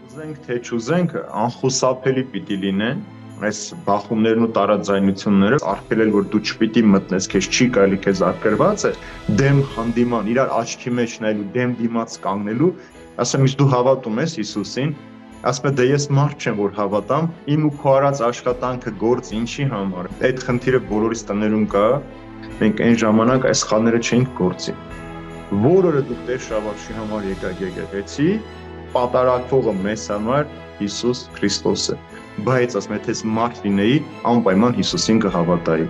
Ուզենք թե չուզենք, անխուսափելի պիտի լինեն այս բախումներն ու տարաձայնությունները, արգելել, որ դու չպիտի մտնես, քեզ չի կարելի, քեզ արգելված է, դեմ հանդիման, իրար աչքի մեջ նայելու, դեմ դիմաց կանգնելու, ասեմ, իսկ դու հավատում ես Հիսուսին, ասում է, դե ես մարդ չեմ, որ հավատամ, իմ ու քո արած աշխատանքը գործ ինչի համար։ Այդ խնդիրը բոլորիս տներում կա, մենք այն ժամանակ այս սխալները չենք գործի։ Որ օրը դուք Տեր Շաբաթի համար եկաք եկեղեցի, պատարակվողը մեզ համար Հիսուս Քրիստոս է, բայց ասում եմ, թե ես մարդ լինեի, անպայման Հիսուսին կհավատայի։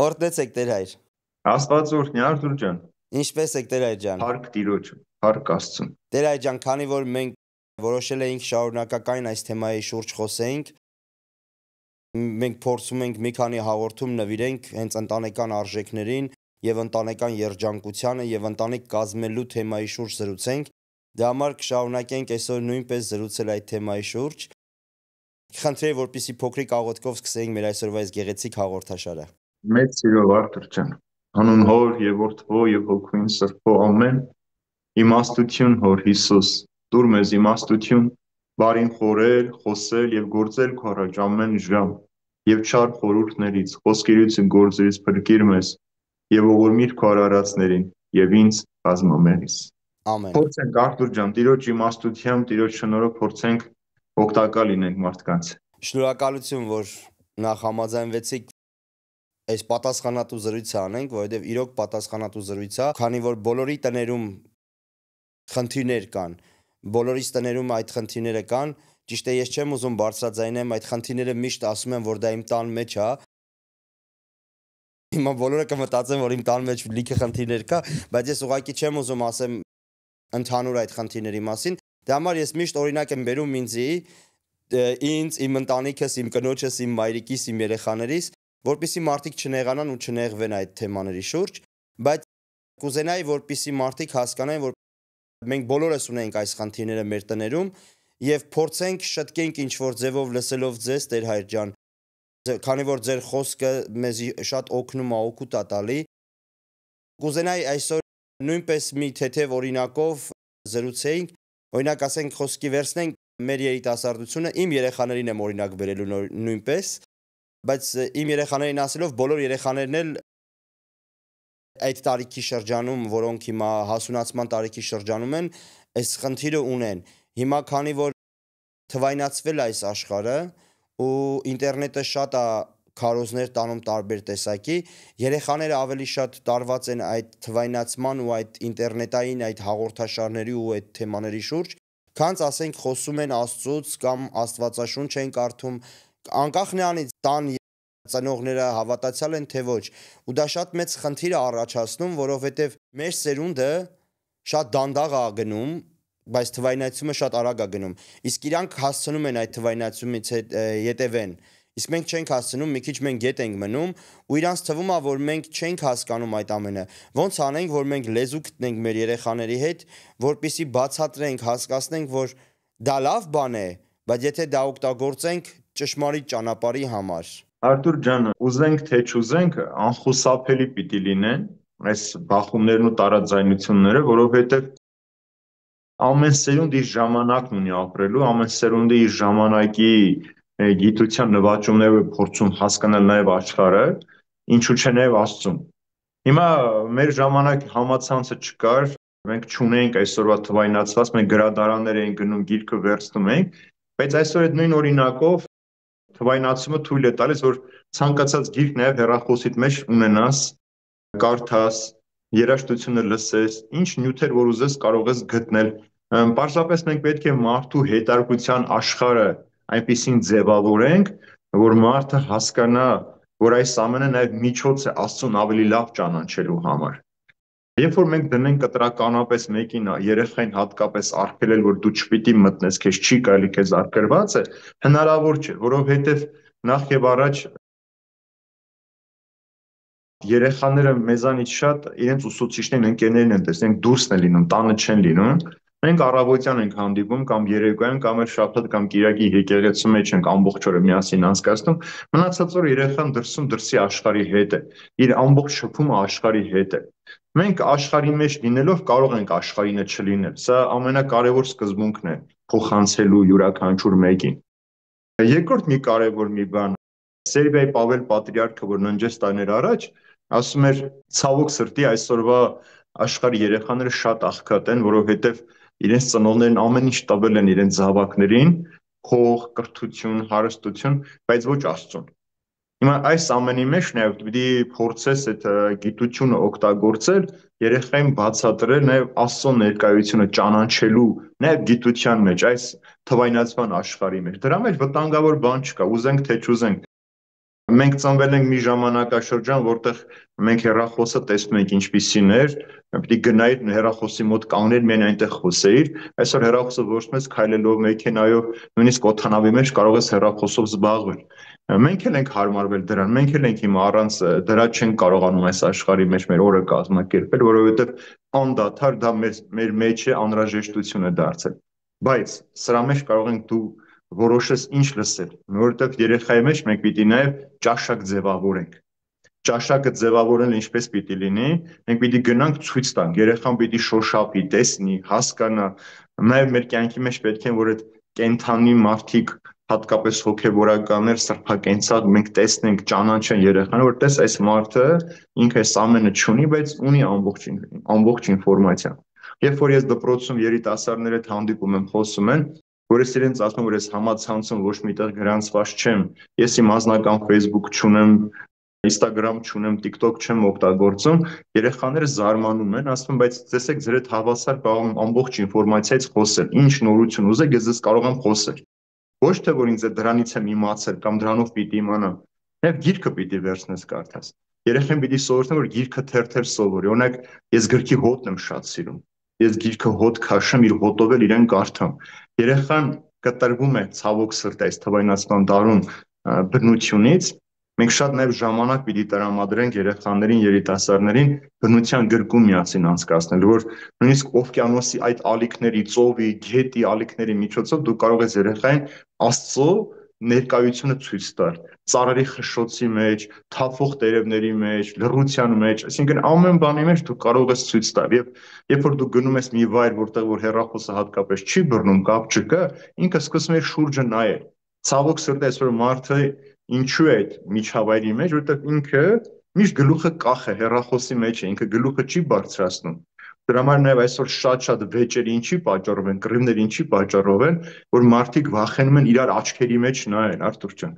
Օրհնեցեք Տեր հայր։ Աստված օրհնի Արտուր ջան։ Ինչպե՞ս եք Տեր հայր ջան։ Փառք Տիրոջ, փառք Աստծուն։ Տեր հայր ջան, քանի որ մենք որոշել էինք շարունակական այս թեմայի շուրջ խոսեինք, մենք փորձում ենք մի քանի հաղորդում նվիրենք հենց ընտանեկան արժեքներին եւ ընտանեկան երջանկությանը եւ ընտանիք կազմելու թեմայի շուրջ զրուցենք։ Դրա համար կշարունակենք այսօր նույնպես զրուցել այդ թեմայի շուրջ։ Խնդրեի, որպեսզի փոքրիկ աղոթքով սկսենք մեր այսօրվա այս գեղեցիկ հաղորդաշարը։ Մեծ սիրով Արտուր ջան, հանուն Հոր եւ Որդու եւ Հոգուին Սրբո ամեն, իմաստություն Հոր Հիսուս, տուր մեզ իմաստություն, բարին խորել, խոսել եւ գործել քո առաջ ամեն ժամ, եւ չար խորհուրդներից, խոսքերից ու գործերից փրկիր մեզ եւ ողորմիր քո արարածներին եւ ինձ բազմամերիս։ Ամեն։ Փորձենք Արտուր ջան, Տիրոջ իմաստությամբ, Տիրոջ շնորհով փորձենք օգտակար լինենք մարդկանց։ Շնորհակալություն, որ նախ համաձայնվեցիք այս պատասխանատու զրույցը անենք, որովհետև իրոք պատասխանատու զրույց է, քանի որ բոլորի տներում խնդիրներ կան, բոլորիս տներում այդ խնդիրները կան, ճիշտ է, ես չեմ ուզում բարձրաձայնեմ, այդ խնդիրները միշտ ասում եմ, որ դա իմ տան մեջ է, հիմա բոլորը կմտածեն, որ իմ տան մեջ լիքը խնդիրներ կա, բայց ես ուղղակի չեմ ուզում ասեմ ընդհանուր այդ խնդիրների մասին, դրա համար ես միշտ օրինակ եմ բերում ինձ, իմ ընտանիքս, իմ կնոջս, իմ մայրիկիս, իմ երեխաներիս, որպեսզի մարդիկ չնեղանան ու չնեղվեն այդ թեմաների շուրջ, բայց կուզենայի, որպեսզի մարդիկ հասկանան, որ մենք բոլորս ունենք այս խնդիրները մեր տներում եւ փորձենք շտկենք ինչ-որ ձևով լսելով ձեզ, Տեր հայր ջան, քանի որ ձեր խոսքը մեզ շատ օգնում է, օգուտ է տալի, կուզենայի այսօր նույնպես մի թեթև օրինակով զրուցեինք, օրինակ ասենք խոսքի վերցնենք մեր երիտասարդությունը, իմ երեխաներին եմ օրինակ բերելու նույնպես, բայց իմ երեխաներին ասելով բոլոր երեխաներն էլ այդ տարիքի շրջանում, որոնք հիմա հասունացման տարիքի շրջանում են, այս խնդիրը ունեն։ Հիմա քանի որ թվայնացվել է այս աշխարհը ու ինտերնետը շատ է քարոզներ տանում տարբեր տեսակի, երեխաները ավելի շատ տարված են այդ թվայնացման ու այդ ինտերնետային այդ հաղորդաշարների ու այդ թեմաների շուրջ, քանց ասենք խոսում են Աստծուց կամ Աստվածաշունչ են կարդում, անկախ նրանից տան ծնողները հավատացյալ են թե ոչ, ու դա շատ մեծ խնդիր է առաջացնում, որովհետև մեր սերունդը շատ դանդաղ է գնում, բայց թվայնացումը շատ արագ է գնում, իսկ իրանք հասցնում են այդ թվայնացումից ետևեն, իսկ մենք չենք հասցնում, մի քիչ մենք գետ ենք մնում, ու իրանց թվում է, որ մենք չենք հասկանում այդ ամենը, ոնց անենք, որ մենք լեզու գտնենք մեր երեխաների հետ, որպեսզի բացատրենք, հասկացնենք, որ դա լավ բան է, բայց եթե դա օգտագործենք ճշմարիտ ճանապարհի համար։ Արտուր ջան, ուզենք թե չուզենք, անխուսափելի պիտի լինեն այս բախումներն ու տարաձայնությունները, որովհետև ամեն սերունդ իր ժամանակն ունի ապրելու, ամեն սերունդը իր ժամանակի գիտության նվաճումները փորձում հասկանալ նաև աշխարհը, ինչու՞ չէ նաև Աստծուն։ Հիմա մեր ժամանակ համացանցը չկար, մենք չունենք այսօրվա թվայնացված, մենք գրադարաններ էինք գնում, գիրքը վերցնում էինք, բայց այսօր այդ նույն օրինակով թվայնացումը թույլ է տալիս, որ ցանկացած գիրք նաև հեռախոսիդ մեջ ունենաս, կարդաս, երաժշտությունը լսես, ինչ նյութեր որ ուզես կարող ես գտնել։ Պարզապես մենք պետք է մարդու հետարկության աշխարհը այնպեսին ձևավորենք, որ մարդը հասկանա, որ այս ամենը նաև միջոց է Աստծուն ավելի լավ ճանաչելու համար։ Երբ որ մենք դնենք կտրականապես մեկին երեխային հատկապես արգելել, որ դու չպիտի մտնես, քեզ չի կարելի, քեզ արգելված է, հնարավոր չէ, որովհետև նախ եւ առաջ երեխաները մեզանից շատ իրենց ուսուցիչներին, ընկերներին են տեսնենք դուրսն են լինում, տանը չեն լինում։ Մենք առավոտյան ենք հանդիպում կամ երեկոյան կամ էլ շաբաթ կամ կիրակի եկեղեցու մեջ ենք ամբողջ օրը միասին անցկացնում, մնացած օրը երեխան դրսում դրսի աշխարհի հետ է, իր ամբողջ շփումը աշխարհի հետ է։ Մենք աշխարհի մեջ լինելով կարող ենք աշխարհինը չլինել։ Սա ամենակարևոր սկզբունքն է փոխանցելու յուրաքանչյուր մեկին։ Երկրորդ մի կարևոր մի բան, Սերբիայի Պավել Պատրիարքը, որ ննջեց տարիներ առաջ, ասում էր ցավոք սրտի այսօրվա աշխարհի երեխաները շատ աղքատ են, որովհետև իրենց ծնողներն ամեն ինչ տվել են իրենց զավակներին, փող, կրթություն, հարստություն, բայց ոչ Աստծուն։ Հիմա այս ամենի մեջ նաև պիտի փորձես այդ գիտությունը օգտագործել, երեխային բացատրել նաև Աստծո ներկայությունը ճանաչելու, նաև գիտության մեջ, այս թվայնացման աշխարհի մեջ։ Դրա մեջ վտանգավոր բան չկա, ուզենք թե չուզենք։ Մենք ծնվել ենք մի ժամանակաշրջան, որտեղ մենք հեռախոսը տեսնում ենք ինչպիսին էր, պիտի գնայիր հեռախոսի մոտ կանգներ, միայն այնտեղ խոսեիր։ Այսօր հեռախոսը ոչ մեծ քայլելով մեքենայով, նույնիսկ օդանավի մեջ կարող ես հեռախոսով զբաղվել։ Մենք էլ ենք հարմարվել դրան, մենք էլ ենք հիմա առանց դրա չենք կարողանում այս աշխարհի մեջ մեր օրը կազմակերպել, որովհետև անդադար դա մեր մեջ է անհրաժեշտություն է դարձել։ Բայց սրա մեջ կարող ենք դու որոշես ինչ լսել, որովհետև երեխայի մեջ մենք պիտի նաև ճաշակ ձևավորենք։ Ճաշակը ձևավորել ինչպես պիտի լինի, մենք պիտի գնանք ցույց տանք, երեխան պիտի շոշափի, տեսնի, հասկանա, նաև մեր կյանքի մեջ պետք է որ այդ կենթանի մարդիկ, հատկապես հոգևորականներ, սրբակենցաղ մենք տեսնենք, ճանաչեն երեխան, որ տես այս մարդը ինքը այս ամենը չունի, բայց ունի ամբողջ ինֆորմացիա։ Երբ որ ես դպրոցում երիտասարդների հետ հանդիպում եմ, խոսում են, որ ես իրենց ասում որ ես համացանցում ոչ միտեղ գրանցված չեմ, ես իմ անձնական Facebook չունեմ, Instagram չունեմ, TikTok չեմ օգտագործում, երեխաները զարմանում են, ասում են, բայց տեսեք ձեր հետ հավասար կարող եմ ամբողջ ինֆորմացիայից խոսել, ինչ նորություն ուզեք, ես ձեզ կարող եմ խոսել։ Ոչ թե որ ինձ դրանից եմ իմացել կամ դրանով պիտի իմանամ, նաև գիրքը պիտի վերցնես կարդաս։ Երեխան պիտի սովորեն, որ գիրքը թերթել սովորի։ Օրինակ, ես գրքի հոտն եմ շատ սիրում։ Ես գիրքը հոտ քաշեմ, իր հոտով էլ իրեն կարդամ։ Երեխան կտրվում է ցավոք սրտի այս թվայնացման դարում բնությունից, մենք շատ նաև ժամանակ պիտի տրամադրենք երեխաներին, երիտասարդներին բնության գրկում միասին անցկացնել, որ նույնիսկ օվկիանոսի այդ ալիքների, ծովի, գետի ալիքների միջոցով դու կարող ես երեխային Աստծո ներկայությունը ցույց տալ ծառերի խշշոցի մեջ, թափող տերևների մեջ, լռության մեջ, այսինքն ամեն բանի մեջ դու կարող ես ցույց տալ եւ երբ որ դու գնում ես մի վայր, որտեղ որ հեռախոսը հատկապես չի բռնում, կապ չկա, ինքը սկսում է շուրջը նայել։ Ցավոք սրտի այսօր մարդը ինչու է այդ միջավայրի մեջ, որտեղ ինքը միշտ գլուխը կախ է, հեռախոսի մեջ է, ինքը գլուխը չի բարձրացնում։ Դրա համար նաև այսօր շատ վեճեր ինչի պատճառով են, կռիվներ ինչի պատճառով են, որ մարդիկ վախենում են իրար աչքերի մեջ նայել, Արտուր ջան։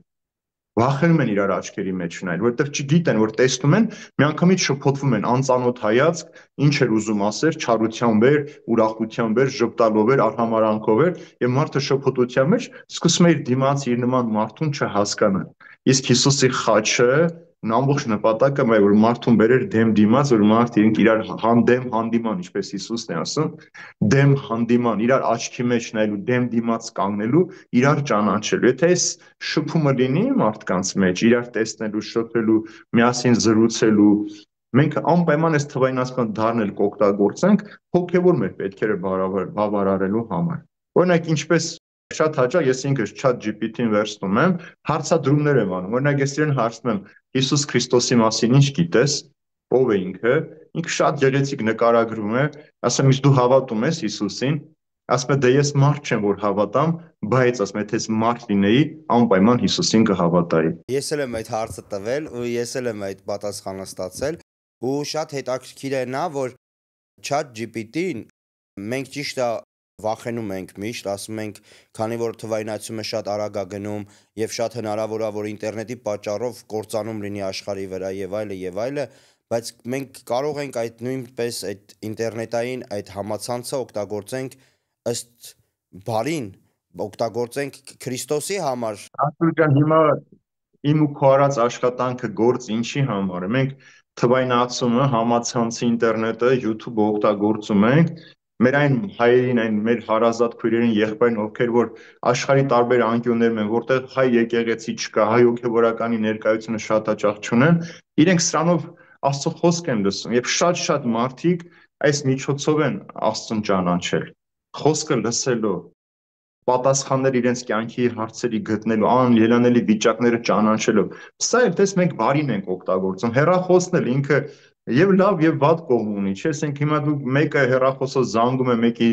Վախենում են իրար աչքերի մեջ նայել, որովհետև չգիտեն, որ տեսնում են, միանգամից շփոթվում են անծանոթ հայացք, ինչ էր ուզում ասել, չարությամբ էր, ուրախությամբ էր, ժպտալով էր, արհամարանքով էր, եւ մարդը շփոթության մեջ սկսում է իր դիմաց իր նման մարդուն չհասկանալ։ Իսկ Հիսուսի խաչը ամբողջ նպատակը մայ որ մարդուն բերեր դեմ դիմաց, որ մարդը իրար հանդեմ հանդիման, ինչպես Հիսուսն է ասում, դեմ հանդիման, իրար աչքի մեջ նայելու, դեմ դիմաց կանգնելու, իրար ճանաչելու։ Եթե այս շփումը լինի մարդկանց մեջ, իրար տեսնելու, շփվելու, միասին զրուցելու, մենք անպայման այս թվայնացման դառն էլ կօգտագործենք հոգևոր մեր պետքերը բավարարելու համար։ Օրինակ, ինչպես շատ հաճախ ես ինքս chat GPT-ին վերցնում եմ, հարցադրումներ եմ անում։ Օրինակ, ես իրեն հարցնում եմ Հիսուս Քրիստոսի մասին ինչ գիտես, ով է ինքը, ինքը շատ գեղեցիկ նկարագրում է, ասում եմ, դու հավատում ես Հիսուսին, ասում է, դե ես մարդ չեմ, որ հավատամ, բայց ասում է, թե ես մարդ լինեի, անպայման Հիսուսին կհավատայի։ Ես էլ եմ այդ հարցը տվել ու ես էլ եմ այդ պատասխանը ստացել ու շատ հետաքրքիր է նա, որ chat GPT-ին մենք ճիշտ է վախենում ենք միշտ, ասում ենք, քանի որ թվայնացումը շատ արագ է գնում եւ շատ հնարավոր է որ ինտերնետի պատճառով կործանում լինի աշխարհի վրա եւ այլը, բայց մենք կարող ենք այդ նույնպես այդ ինտերնետային այդ համացանցը օգտագործենք ըստ բարին, օգտագործենք Քրիստոսի համար։ Արտուր ջան, հիմա իմ ու քո արած աշխատանքը գործ ինչի համար է։ Մենք թվայնացումը, համացանցի ինտերնետը, YouTube-ը օգտագործում ենք, մեր այն հայերին, այն մեր հարազատ քույրերին, եղբայրին, ովքեր որ աշխարհի տարբեր անկյուններում են, որտեղ հայ եկեղեցի չկա, հայ հոգևորականի ներկայությունը շատ հաճախ չունեն, իրենք սրանով Աստծո խոսք են լսում եւ շատ մարդիկ այս միջոցով են Աստծուն ճանաչել։ Խոսքը լսելով, պատասխաններ իրենց կյանքի հարցերի գտնելու, անելանելի վիճակները ճանաչելով։ Սա էլ դες մենք բարին ենք օգտագործում։ Հեռախոսն էլ ինքը եւ լավ եւ վատ կողմ ունի, չէ՞, ասենք հիմա դու մեկը հեռախոսով զանգում է, մեկի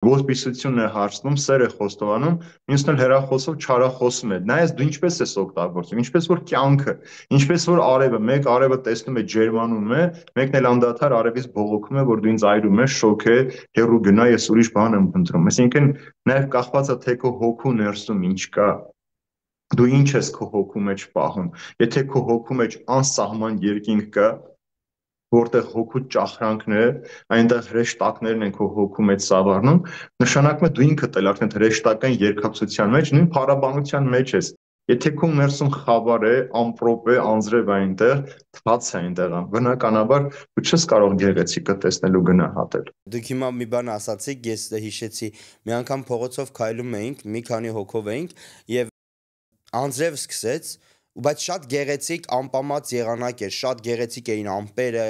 ոսպիսությունն է հարցնում, սեր է խոստովանում, մյուսն էլ հեռախոսով չարախոսում է։ Նայես դու ինչպես ես օգտագործում, ինչպես որ կյանքը, ինչպես որ արևը, մեկ արևը տեսնում է ջերմանում է, մեկն էլ անդադար արևից բողոքում է, որ դու ինձ այրում ես, շոկ է, հեռու գնա, ես ուրիշ բան եմ փնտրում։ Այսինքն նաև կախված է թե քո հոգու ներսում ինչ կա, դու ինչ ես քո հոգու մեջ պահում։ Եթե քո հոգու մեջ անսահման երկինք կա, որտեղ հոգու ճախրանքն է, այնտեղ հրեշտակներն են քո հոգու մեջ սավառնում, նշանակում է դու ինքդ էլ արդեն հրեշտակային երկխոսության մեջ, նույն փառաբանության մեջ ես։ Եթե քո ներսում խավար է, ամպրոպ է, անձրև է այնտեղ, թաց է այնտեղ, բնականաբար դու չես կարող գեղեցիկը տեսնել ու գնահատել։ Դուք հիմա մի բան ասացիք, ես հիշեցի, մի անգամ փողոցով քայլում էինք, մի քանի հոգով էինք եւ անձրև սկսեց, բայց շատ գեղեցիկ անպամած եղանակ էր, շատ գեղեցիկ էին ամպերը,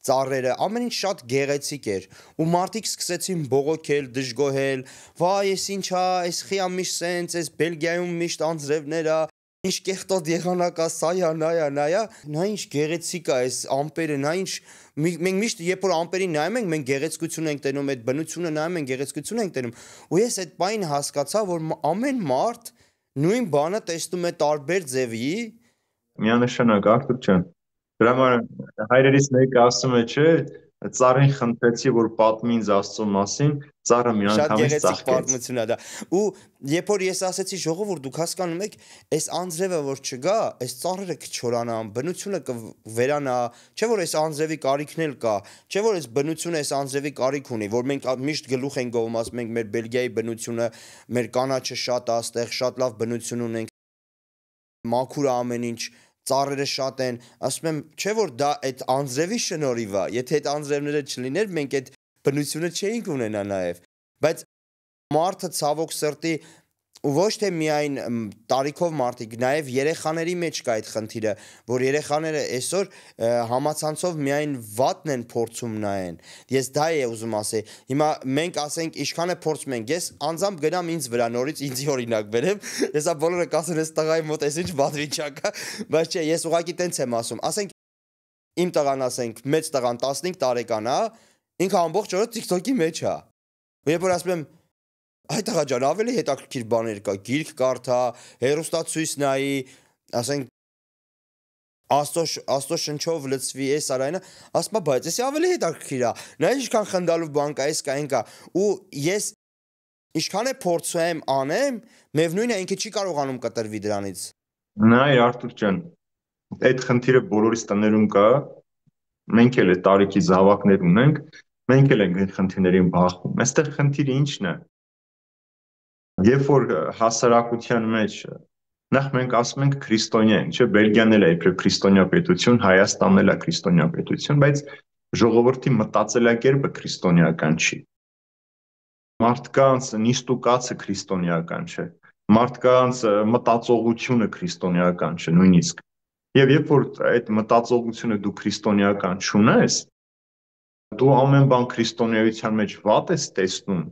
ծառերը, ամեն ինչ շատ գեղեցիկ էր ու մարդիկ սկսեցին բողոքել, դժգոհել, վայ, ես ինչա, այս խիա միշտ սենց, այս Բելգիայում միշտ անձրևներ է, ինչ կեղտոտ եղանակ է, սա է, նա ինչ գեղեցիկ է, այս ամպերը, նա ինչ մենք միշտ երբ որ ամպերին նայում ենք, մենք գեղեցկություն ենք տենում, այդ բնությունը նայում ենք, գեղեցկություն ենք տենում ու ես այդ բանը հասկացա, որ ամեն մարդ նույն բանը տեսնում է տարբեր ձևի։ Միանշանակ Արթուր ջան, դրա համար հայրերից մեկը ասում է, չէ, ծառին խնդրեցի, որ պատմի ինձ Աստծո մասին, ծառը միանգամից ծաղկեց։ Շատ գեղեցիկ ծաղկեց։ պատմություն է դա։ Ու երբ որ ես ասեցի ժողովուրդ, դուք հասկանում եք, այս անձրևը որ չգա, այս ծառերը կչորանան, բնությունը կվերանա, չէ՞ որ այս անձրևի կարիքն էլ կա, չէ՞ որ այս բնությունը այս անձրևի կարիք ունի, որ մենք միշտ գլուխ ենք գովում, ասում ենք մեր Բելգիայի բնությունը, մեր կանաչը շատ է, այստեղ շատ լավ բնություն ունենք, մաքուր է ամեն ինչ, ծառերը շատ են, ասում եմ, չէ՞ որ դա այդ անձրևի շնորհիվ է, եթե այդ անձրևները չլիներ, մենք այդ բնությունը չէինք ունենա նաև, բայց մարդը ցավոք սրտի ու ոչ թե միայն տարիքով մարդիկ, նաև երեխաների մեջ կա այդ խնդիրը, որ երեխաները այսօր համացանցով միայն վատն են փորձում նայեն։ Ես դա եմ ուզում ասել։ Հիմա մենք ասենք ինչքան է փորձում ենք, ես անձամբ գնամ ինձ վրա նորից ինձի օրինակ բերեմ, հեսա բոլորը կասեն այս տղայի մոտ էս ինչ բադվիճակ է, բայց չէ, ես ուղղակի տենց եմ ասում։ Ասենք իմ տղան, ասենք մեծ տղան 15 տարեկան է, ինքը ամբողջ օրը TikTok-ի մեջ է։ Երբ որ ասում եմ այ տղա ջան, ավելի հետաքրքիր բաներ կա, գիրք կարդա, հեռուստացույց նայի, ասենք Աստծո շնչով լցվի, այս արայնը, ասում եմ, բայց էսի ավելի հետաքրքիր է, նա ինչքան խնդալու բան կա, այս կա, այն կա, ու ես ինչքան է փորձում անեմ, միևնույնն է ինքը չի կարողանում կտրվի դրանից։ Նայ Արթուր ջան, այդ խնդիրը բոլորիս տներում կա, մենք էլ այդ տարիքի զավակներ ունենք, մենք էլ ենք այդ խնդիրներին բախվում։ Այստեղ խնդիրը ի՞նչն է։ Երբ որ հասարակության մեջ նախ մենք ասում ենք քրիստոնյա ենք, չէ՞, Բելգիան էլ է իբրև քրիստոնյա պետություն, Հայաստանն էլ է քրիստոնյա պետություն, բայց ժողովրդի մտածելակերպը քրիստոնեական չի։ Մարդկանց նիստուկացը քրիստոնեական չէ։ Մարդկանց մտածողությունը քրիստոնեական չէ, նույնիսկ։ Եվ երբ որ այդ մտածողությունը դու քրիստոնեական չունես, դու ամեն բան քրիստոնեության մեջ վատ ես տեսնում,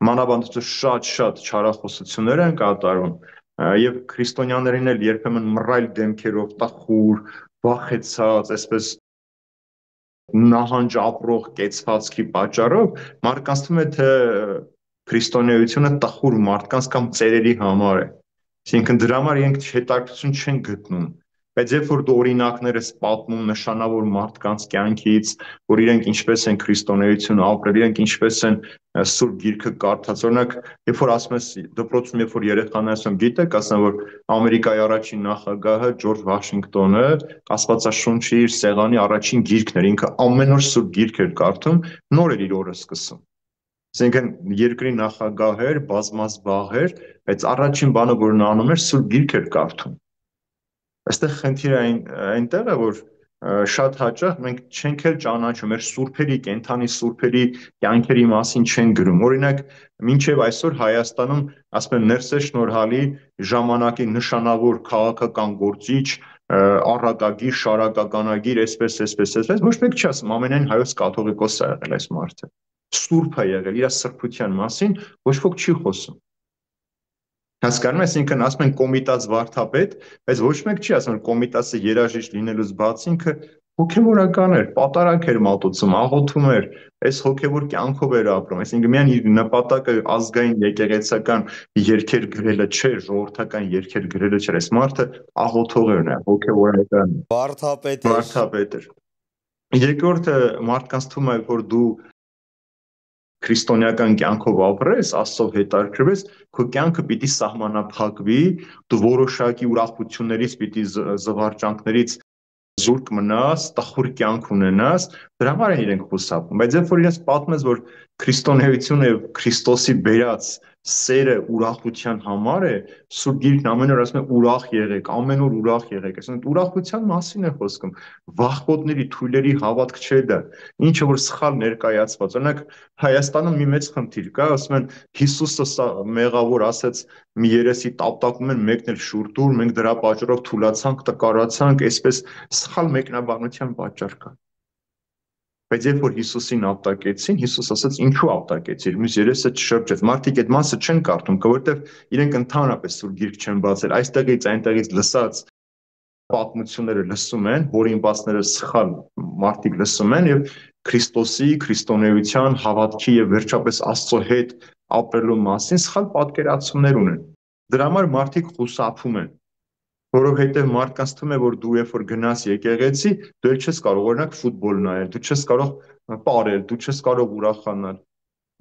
մանավանդ շատ չարախոսություններ են կատարում, եւ քրիստոնյաներին էլ երբեմն մռայլ դեմքերով, տխուր, վախեցած, այսպես նահանջ ապրող կեցվածքի պատճառով մարդկանց թվում է թե քրիստոնեությունը տխուր մարդկանց կամ ծերերի համար է։ Այսինքն դրա համար իրենք հետաքրքրություն չեն գտնում։ Բայց երբ որ դու օրինակներ ես պատմում նշանավոր մարդկանց կյանքից, որ իրենք ինչպես են քրիստոնեություն ապրել, իրենք ինչպես են Սուրբ Գիրքը կարդաց, օրինակ, երբ որ ասում ես դպրոցում, երբ որ երեխաները ասում, գիտեք, ասում որ Ամերիկայի առաջին նախագահը Ջորջ Վաշինգտոնը Աստվածաշունչի իր սեղանի առաջին գիրքն էր, ինքը ամեն օր Սուրբ Գիրք էր կարդում, նոր էր իր օրը սկսում։ Այսինքն երկրի նախագահ էր, բազմազբաղ էր, բայց առաջին բանը, որ նա անում էր, Սուրբ Գիրք էր կարդում։ Այստեղ խնդիրը այնտեղ է, որ շատ հաճախ մենք չենք էլ ճանաչում, մեր սուրբերի, կենդանի սուրբերի կյանքերի մասին չեն գրում։ Օրինակ, մինչև այսօր Հայաստանում ասում են Ներսես շնորհալի ժամանակի նշանավոր քաղաքական գործիչ, առակագիր, շարակականագիր, այսպես, ոչ մեկ չի ասում, ամենայն հայոց կաթողիկոս է եղել այս մարդը։ Սուրբ է եղել, իր սրբության մասին ոչ ոք չի խոսում։ Հասկանում ես, ինքն ասում են կոմիտաց վարդապետ, բայց ոչ մեկ չի ասում, որ կոմիտասը երաժիշտ լինելուց բացի ինքը հոգևորական էր, պատարակ էր մատուցում, աղոթում էր, այս հոգևոր կյանքով էր ապրում, այսինքն միայն իր նպատակը ազգային եկեղեցական երգեր գրելը չէր, ժողովրդական երգեր գրելը չէր, այս մարդը աղոթող էր, հոգևորական Վարդապետ էր։ վարդապետ էր։ Երկրորդը մարդկանց թվում է, որ դու քրիստոնեական կյանքով ապրես, Աստծով հետաքրքրվես, քո կյանքը պիտի սահմանափակվի, դու որոշակի ուրախություններից պիտի զվարճանքներից զուրկ մնաս, տխուր կյանք ունենաս, դրա համար են իրենք խուսափում։ Բայց երբ որ իրենց պատմում ես, որ քրիստոնեությունը եւ Քրիստոսի բերած սերը ուրախության համար է, Սուրբ Գիրքն ամեն օր ասում է ուրախ եղեք, ամեն օր ուրախ եղեք, այսինքն ուրախության մասին է խոսքում, վախկոտների, թույլերի հավատք չէ դա, ինչը որ սխալ ներկայացված։ Օրինակ Հայաստանում մի մեծ խնդիր կա, ասում են Հիսուսը սա մեղավոր ասեց մի երեսի տապտակում են, մեկն էլ շուրտուր, մենք դրա պատճառով թուլացանք, տկարացանք, այսպես սխալ մեկնաբանության պատճառ կա։ Բայց երբ որ Հիսուսին ապտակեցին, Հիսուս ասաց ինչու ապտակեցիր, մյուս երեսը չշրջեց։ Մարդիկ այդ մասը չեն կարդում, որովհետև իրենք ընդհանրապես Սուրբ Գիրք չեն բացել, այստեղից այնտեղից լսած պատմությունները լսում են, հորինվածները սխալ մարդիկ լսում են եւ Քրիստոսի, քրիստոնեության, հավատքի եւ վերջապես Աստծո հետ ապրելու մասին սխալ պատկերացումներ ունեն։ Դրա համար մարդիկ խուսափում են, որովհետև մարդկանց թվում է, որ դու երբ որ գնաս եկեղեցի, դու էլ չես կարող օրինակ ֆուտբոլ նայել, դու չես կարող պարել, դու չես կարող ուրախանալ։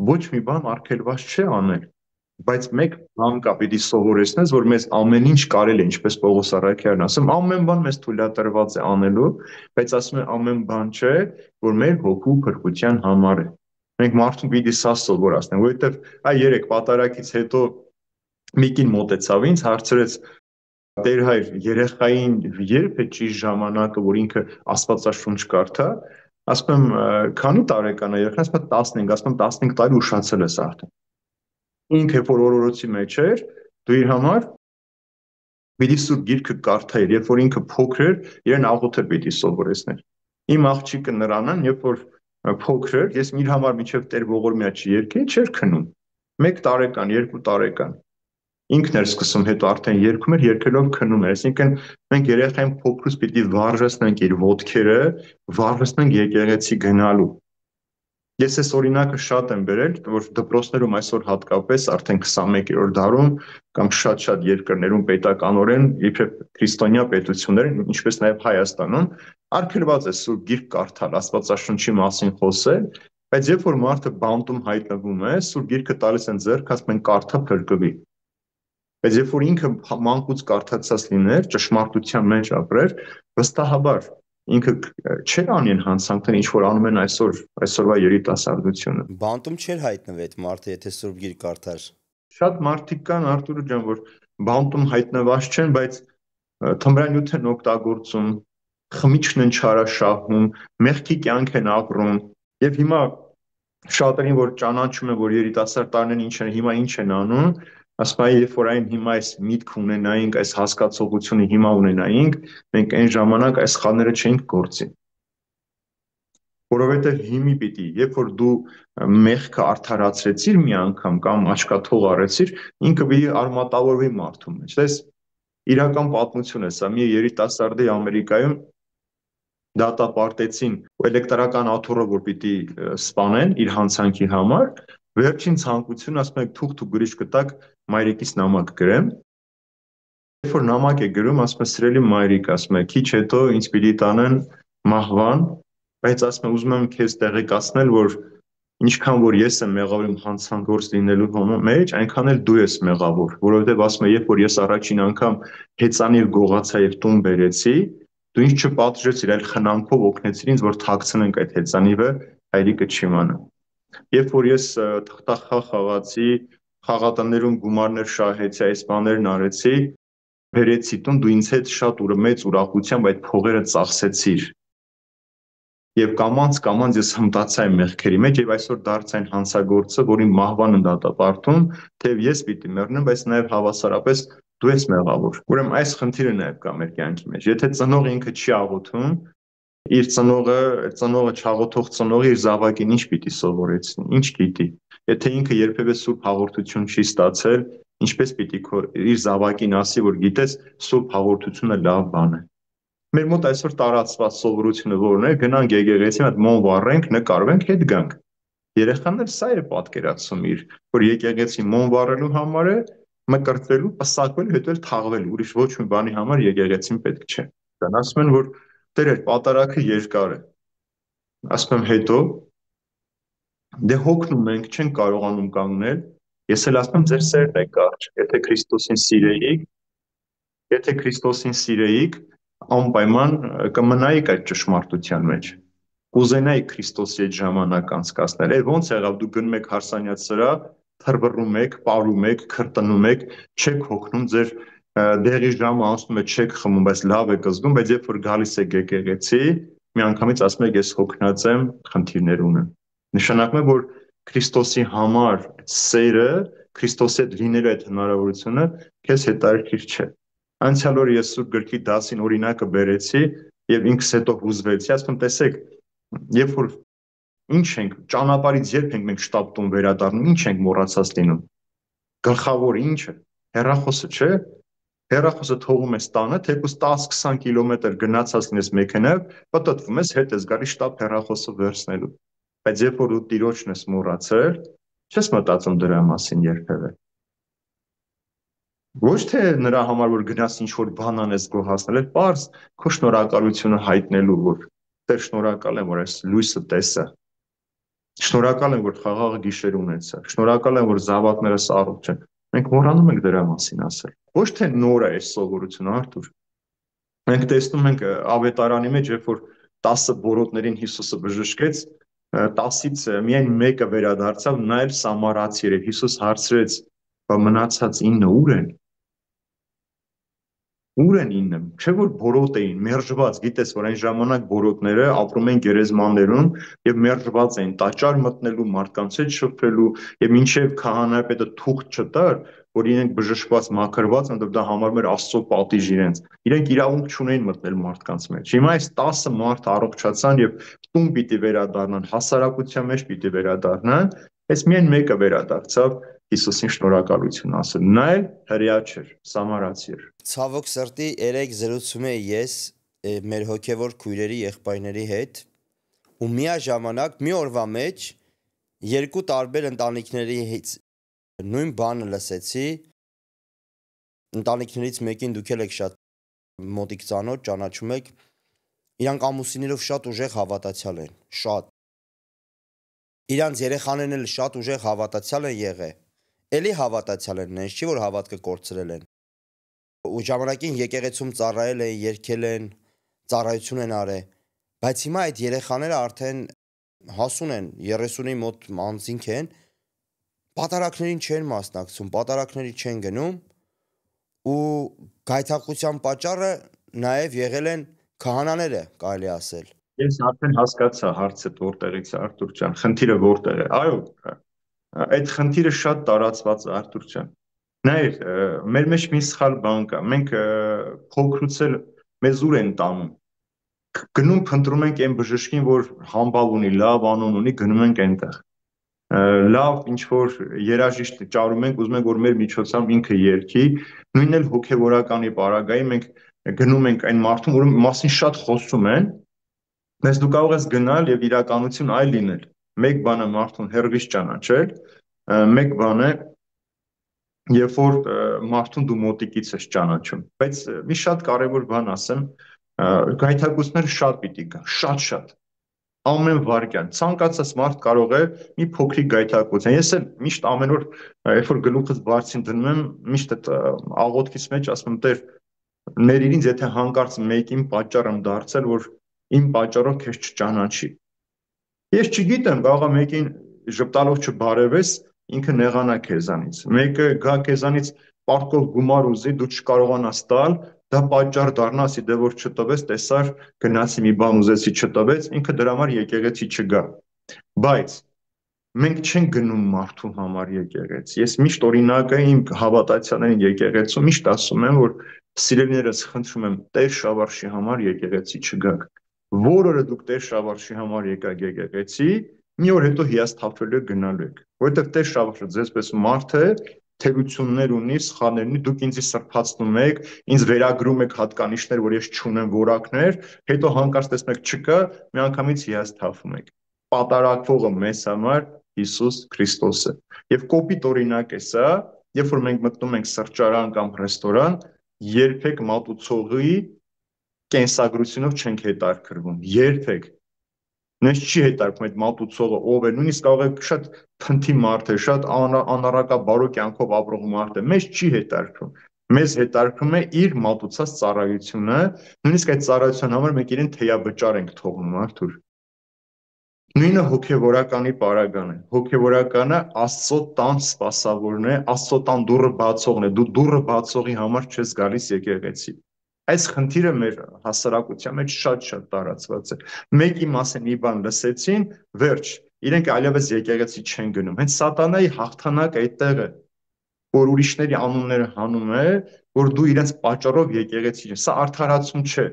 Ոչ մի բան արգելված չէ անել, բայց մեկ բան կա, պիտի սովորեցնես, որ մեզ ամեն ինչ կարելի է, ինչպես Պողոս առաքյալն ասում, ամեն բան մեզ թույլատրված է անելու, բայց ասում է ամեն բան չէ, որ մեր հոգու փրկության համար է։ Մենք մարդուն պիտի սա սովորացնենք, որովհետև այ երեք պատարակից հետո մի կին մոտեցավ ինձ, հարցրեց Տեր հայր, երեխային երբ է ճիշտ ժամանակը, որ ինքը Աստվածաշունչ կարդա, ասում եմ, քանի տարեկան է երեխան, ասում եմ 15, ասում եմ 15 տարի ուշացել ես արդեն։ Ինքը որ օրորոցի մեջ էր, դու իր համար պիտի Սուրբ Գիրքը կարդայր, երբ որ ինքը փոքր էր, իրեն աղոթը պիտի սովորեցներ։ Իմ աղջիկը նրան, երբ որ փոքր էր, ես իր համար միջև Տեր ողորմյա չերկեի, չէր քնում։ 1 տարեկան, 2 տարեկան ինքն էր սկսում, հետո արդեն երգում էր, երգելով քնում էր։ Այսինքն մենք երեխային փոքրուց պիտի վարժեցնենք իր ոտքերը, վարժեցնենք եկեղեցի գնալու։ Ես այս օրինակը շատ եմ բերել, որ դպրոցներում այսօր հատկապես արդեն 21-րդ դարում կամ շատ երկրներում պետականորեն իբրև քրիստոնյա պետություններ, ինչպես նաև Հայաստանում, արգելված է Սուրբ Գիրք կարդալ, Աստվածաշունչի մասին խոսել, բայց երբ որ մարդը բանտում հայտնվում է, Սուրբ Գիրքը տալիս են ձեռք, ասում են կարդա փրկվի։ Բայց երբ որ ինքը մանկուց կարդացած լիներ, ճշմարտության մեջ ապրեր, վստահաբար ինքը չէր անեն հանցանքներ, ինչ որ անում են այսօրվա երիտասարդությունը։ Բանտում չէր հայտնվի այդ մարդը, եթե Սուրբ Գիրք կարդար։ Շատ մարդիկ կան, Արտուր ջան, որ բանտում հայտնված չեն, բայց թմրանյութ են օգտագործում, խմիչքն են չարաշահում, մեղքի կյանք են ապրում, եւ հիմա շատերին որ ճանաչում են, որ երիտասարդ տարիներին ինչ են, հիմա ինչ են անում, ասում են, երբ որ այն հիմա այս միտք ունենայինք, այս հասկացողությունը հիմա ունենայինք, մենք այն ժամանակ այս սխալները չէինք գործի։ Որովհետև հիմի պիտի, երբ որ դու մեղքը արդարացրեցիր մի անգամ կամ աչքաթող արեցիր, ինքը պիտի արմատավորվի մարդու մեջ։ Դες իրական պատմություն է սա, մի երիտասարդի Ամերիկայում դատապարտեցին էլեկտրական աթոռը, որ պիտի սպանեն իր հանցանքի համար, վերջին ցանկություն ասում եք թուղթ ու գրիչ կտակ մայրիկից նամակ գրեմ։ Երբ որ նամակ է գրում, ասում է սիրելի մայրիկ, ասում է քիչ հետո ինձ պիտի տանեն մահվան, բայց ասում է ուզում եմ քեզ տեղեկացնել, որ ինչքան որ ես եմ մեղավոր իմ հանցանքորձ լինելու մեջ, այնքան էլ դու ես մեղավոր, որովհետև ասում է, երբ որ ես առաջին անգամ հեծանիվ գողացա եւ տուն բերեցի, դու ինձ չպատժեցիր, այլ խնամքով օգնեցիր ինձ, որ թաքցնենք այդ հեծանիվը, հայրիկը չիմանա։ Երբ որ ես թղթախաղ խաղացի, խաղատներում գումարներ շահեցի, այս բաներն արեցի, բերեցի տուն, դու ինձ հետ շատ մեծ ուրախությամբ այդ փողերը ծախսեցիր։ Եվ կամած ես հմտացա այն մեղքերի մեջ եւ այսօր դարձա այն հանցագործը, որի մահվան դատապարտում, թեև ես պիտի մեռնեմ, բայց նաեւ հավասարապես դու ես մեղավոր։ Ուրեմն այս խնդիրը նաեւ կա մեր կյանքի մեջ։ Եթե ծնողը ինքը չի աղոթում, իր ծնողը չաղոթող ծնողը իր զավակին ինչ պիտի սովորեցնի, ինչ գիտի։ Եթե ինքը երբևէ սուրբ հաղորդություն չի ստացել, ինչպես պիտի իր զավակին ասի, որ գիտես, սուրբ հաղորդությունը լավ բան է։ Մեր մոտ այսօր տարածված սովորությունը որն է, գնանք եկեղեցի, մի հատ մոմ վառենք, նկարվենք, հետ գանք։ Երեխան էլ սա է պատկերացում իր, որ եկեղեցի մոմ վառելու համար է, մկրտվելու, պսակվելու, հետո էլ թաղվելու, ուրիշ ոչ մի բանի համար եկեղեցին պետք չէ։ Դրանց ասում են, որ Տեր այդ պատարագը երկար է։ Ասում եմ հետո դե հոգնում մենք չենք կարողանում կանգնել։ Ես էլ ասում եմ ձեր սերն է կարճ։ Եթե Քրիստոսին սիրեիք, անպայման կմնայիք այդ ճշմարտության մեջ։ Կուզենայիք Քրիստոսի այդ ժամանակ անցկացնել։ Այդ ո՞նց եղավ դու գնում եք հարսանյաց սրա, թռվռում եք, պարում եք, քրտնում եք, չեք հոգնում ձեր դեղի ժամը անցնում է չեք խմում, բայց լավ եք զգում, բայց երբ որ գալիս եք եկեղեցի, միանգամից ասում եք ես հոգնած եմ, խնդիրներ ունեմ։ Նշանակում է, որ Քրիստոսի համար սերը, Քրիստոսի հետ լինելու այդ հնարավորությունը քեզ հետաքրքիր չէ։ Անցյալ օր ես Սուրբ գրքի դասին օրինակը բերեցի եւ ինքս հետո հուզվեցի, ասում եմ, տեսեք, երբ որ ինչ ենք ճանապարհից երբ ենք մենք շտապ տուն վերադառնում, ինչ ենք մոռացած լինում։ Գլխավոր ինչը, հեռախոսը չէ։ Հեռախոսը թողում ես տանը, թեկուզ 10-20 կիլոմետր գնացած լինես մեքենայով, պատտվում ես, հետ ես գալիս շտապ հեռախոսը վերցնելու։ Բայց երբ որ դու տիրոջն ես մոռացել, չես մտածում դրա մասին երբևէ։ Ոչ թե նրա համար որ գնաս ինչ որ բան անես գոհացնել, այլ պարզ քո շնորհակալությունը հայտնելու, որ Տեր շնորհակալ եմ, որ այս լույսը տեսա։ Շնորհակալ եմ, որ խաղաղ գիշեր ունեցա։ Շնորհակալ եմ, որ զավակներս առողջ են։ Մենք մոռանում ենք դրա մասին ասել։ Ոչ թե նոր է այս սովորությունը, Արթուր։ Մենք տեսնում ենք ավետարանի մեջ, երբ որ 10 բորոտներին Հիսուսը բժշկեց, 10-ից միայն մեկը վերադարձավ, նա էլ սամարացի էր։ Հիսուս հարցրեց, բա մնացած 9 ուր են։ Ուր են 9, չէ որ բորոտ էին, մերժված, գիտես, որ այն ժամանակ բորոտները ապրում են գերեզմաններում եւ մերժված էին, տաճար մտնելու, մարդկանց հետ շփվելու եւ մինչեւ քահանայապետը թուղթ չտար, որ իրենք բժշկված մաքրված են, դա համարում էր Աստծո պատիժ իրենց։ Իրենք իրավունք չունեին մտնել մարդկանց մեջ։ Հիմա այս 10 մարդ առողջացան եւ տուն պիտի վերադառնան, հասարակության մեջ պիտի վերադառնան, այս միայն մեկը վերադարձավ Հիսուսին շնորհակալություն ասել։ Նա էլ հրեա չէր, սամարացի էր։ Ցավոք սրտի երեք զրուցում էի ես մեր հոգևոր քույրերի եղբայրների հետ ու միաժամանակ մի օրվա մեջ երկու տարբեր ընտանիքներից նույն բանը լսեցի։ Ընտանիքներից մեկին դուք եք շատ մոտիկ ծանոթ ճանաչում եք, իրանք ամուսիններով շատ ուժեղ հավատացյալ են, շատ։ Իրանց երեխաներն էլ շատ ուժեղ հավատացյալ են եղել։ Էլի հավատացյալ են, նենց չի որ հավատքը կորցրել են։ Ու ժամանակին եկեղեցում ծառայել են, երգել են, ծառայություն են արել, բայց հիմա այդ երեխաները արդեն հասուն են, 30-ի մոտ անձինք են, պատարակներին չեն մասնակցում, պատարակների չեն գնում ու գայթակղության պատճառը նաև եղել են քահանաները, կարելի ասել։ Ես արդեն հասկացա հարցը որտեղից է, Արթուր ջան, խնդիրը որտեղ է։ Այո, այդ խնդիրը շատ տարածված է, Արթուր ջան։ Նայր, մեր մեջ մի սխալ բան կա։ Մենք փոքրուց էլ մեզ ուր են տանում։ Գնում փնտրում ենք այն բժշկին, որ համբավ ունի, լավ անուն ունի, գնում ենք այնտեղ։ Լավ ինչ որ երաժիշտ ճարում ենք, ուզում ենք որ մեր միջոցով ինքը երգի, նույնն էլ հոգևորականի պարագայի մենք գնում ենք այն մարդուն, որի մասին շատ խոսում են, բայց դու կարող ես գնալ եւ իրականություն այլ լինել։ Մեկ բան է մարդուն հերվից ճանաչել, մեկ բան է երբ որ մարդուն դու մոտիկից ես ճանաչում, բայց մի շատ կարևոր բան ասեմ, գայթակղությունները շատ պիտի գան, շատ ամեն վայրկյան ցանկացած մարդ կարող է մի փոքրիկ գայթակղություն։ Ես էլ միշտ ամեն օր երբ որ գլուխս բարձին դնում եմ, միշտ այդ աղոթքից մեջ ասում եմ Տեր, ների ինձ եթե հանկարծ մեկին պատճառ եմ դարձել, որ իմ պատճառով քեզ չճանաչի։ Ես չգիտեմ, կարող է մեկին ժպտալով չբարևես, ինքը նեղանա քեզանից։ Մեկը գա քեզանից պարտքով գումար ուզի, դու չկարողանաս տալ, դա պատճառ դառնա, ասի դե որ չտվեց, տեսար, գնացի մի բան ուզեցի չտվեց, ինքը դրա համար եկեղեցի չգա։ Բայց մենք չենք գնում մարդու համար եկեղեցի։ Ես միշտ օրինակը իմ հավատացյալներին եկեղեցու միշտ ասում եմ, որ սիրելիներս խնդրում եմ Տեր Շավարշի համար եկեղեցի չգաք։ Որ օրը դուք Տեր Շավարշի համար եկաք եկեղեցի, մի օր հետո հիասթափվելու գնալու եք, որովհետև Տեր Շավարշը ձեզպես մարդ է, թերություններ ունի, սխալներ ունի, դուք ինձ սրբացնում եք, ինձ վերագրում եք հատկանիշներ, որ ես չունեմ որակներ, հետո հանկարծ տեսնեք չկա, միանգամից հիասթափվում եք։ Պատարակվողը մեզ համար Հիսուս Քրիստոս է։ Եվ կոպիտ օրինակ է սա, երբ որ մենք մտնում ենք սրճարան կամ ռեստորան, երբեք մատուցողի կենսագրությունով չենք հետաքրքրվում, երբեք։ Մեզ չի հետաքրքրում այդ մատուցողը ով է, նույնիսկ կարող է շատ փնթի մարդ է, շատ անառակաբարո կյանքով ապրող մարդ է, մեզ չի հետաքրքրում։ Մեզ հետաքրքրում է իր մատուցած ծառայությունը, նույնիսկ այդ ծառայության համար մենք իրեն թեյավճար ենք թողնում, Արթուր։ Նույնը հոգևորականի պարագան է։ Հոգևորականը Աստծո տան սպասավորն է, Աստծո տան դուռը բացողն է։ Դու դուռը բացողի համար չես գալիս եկեղեցի։ Այս խնդիրը մեր հասարակության մեջ շատ տարածված է։ Մեկի մասին մի բան լսեցին, վերջ, իրենք այլևս եկեղեցի չեն գնում։ Հենց սատանայի հաղթանակը այդտեղ է, որ ուրիշների անունները հանում է, որ դու իրենց պատճառով եկեղեցի ես։ Սա արդարացում չէ։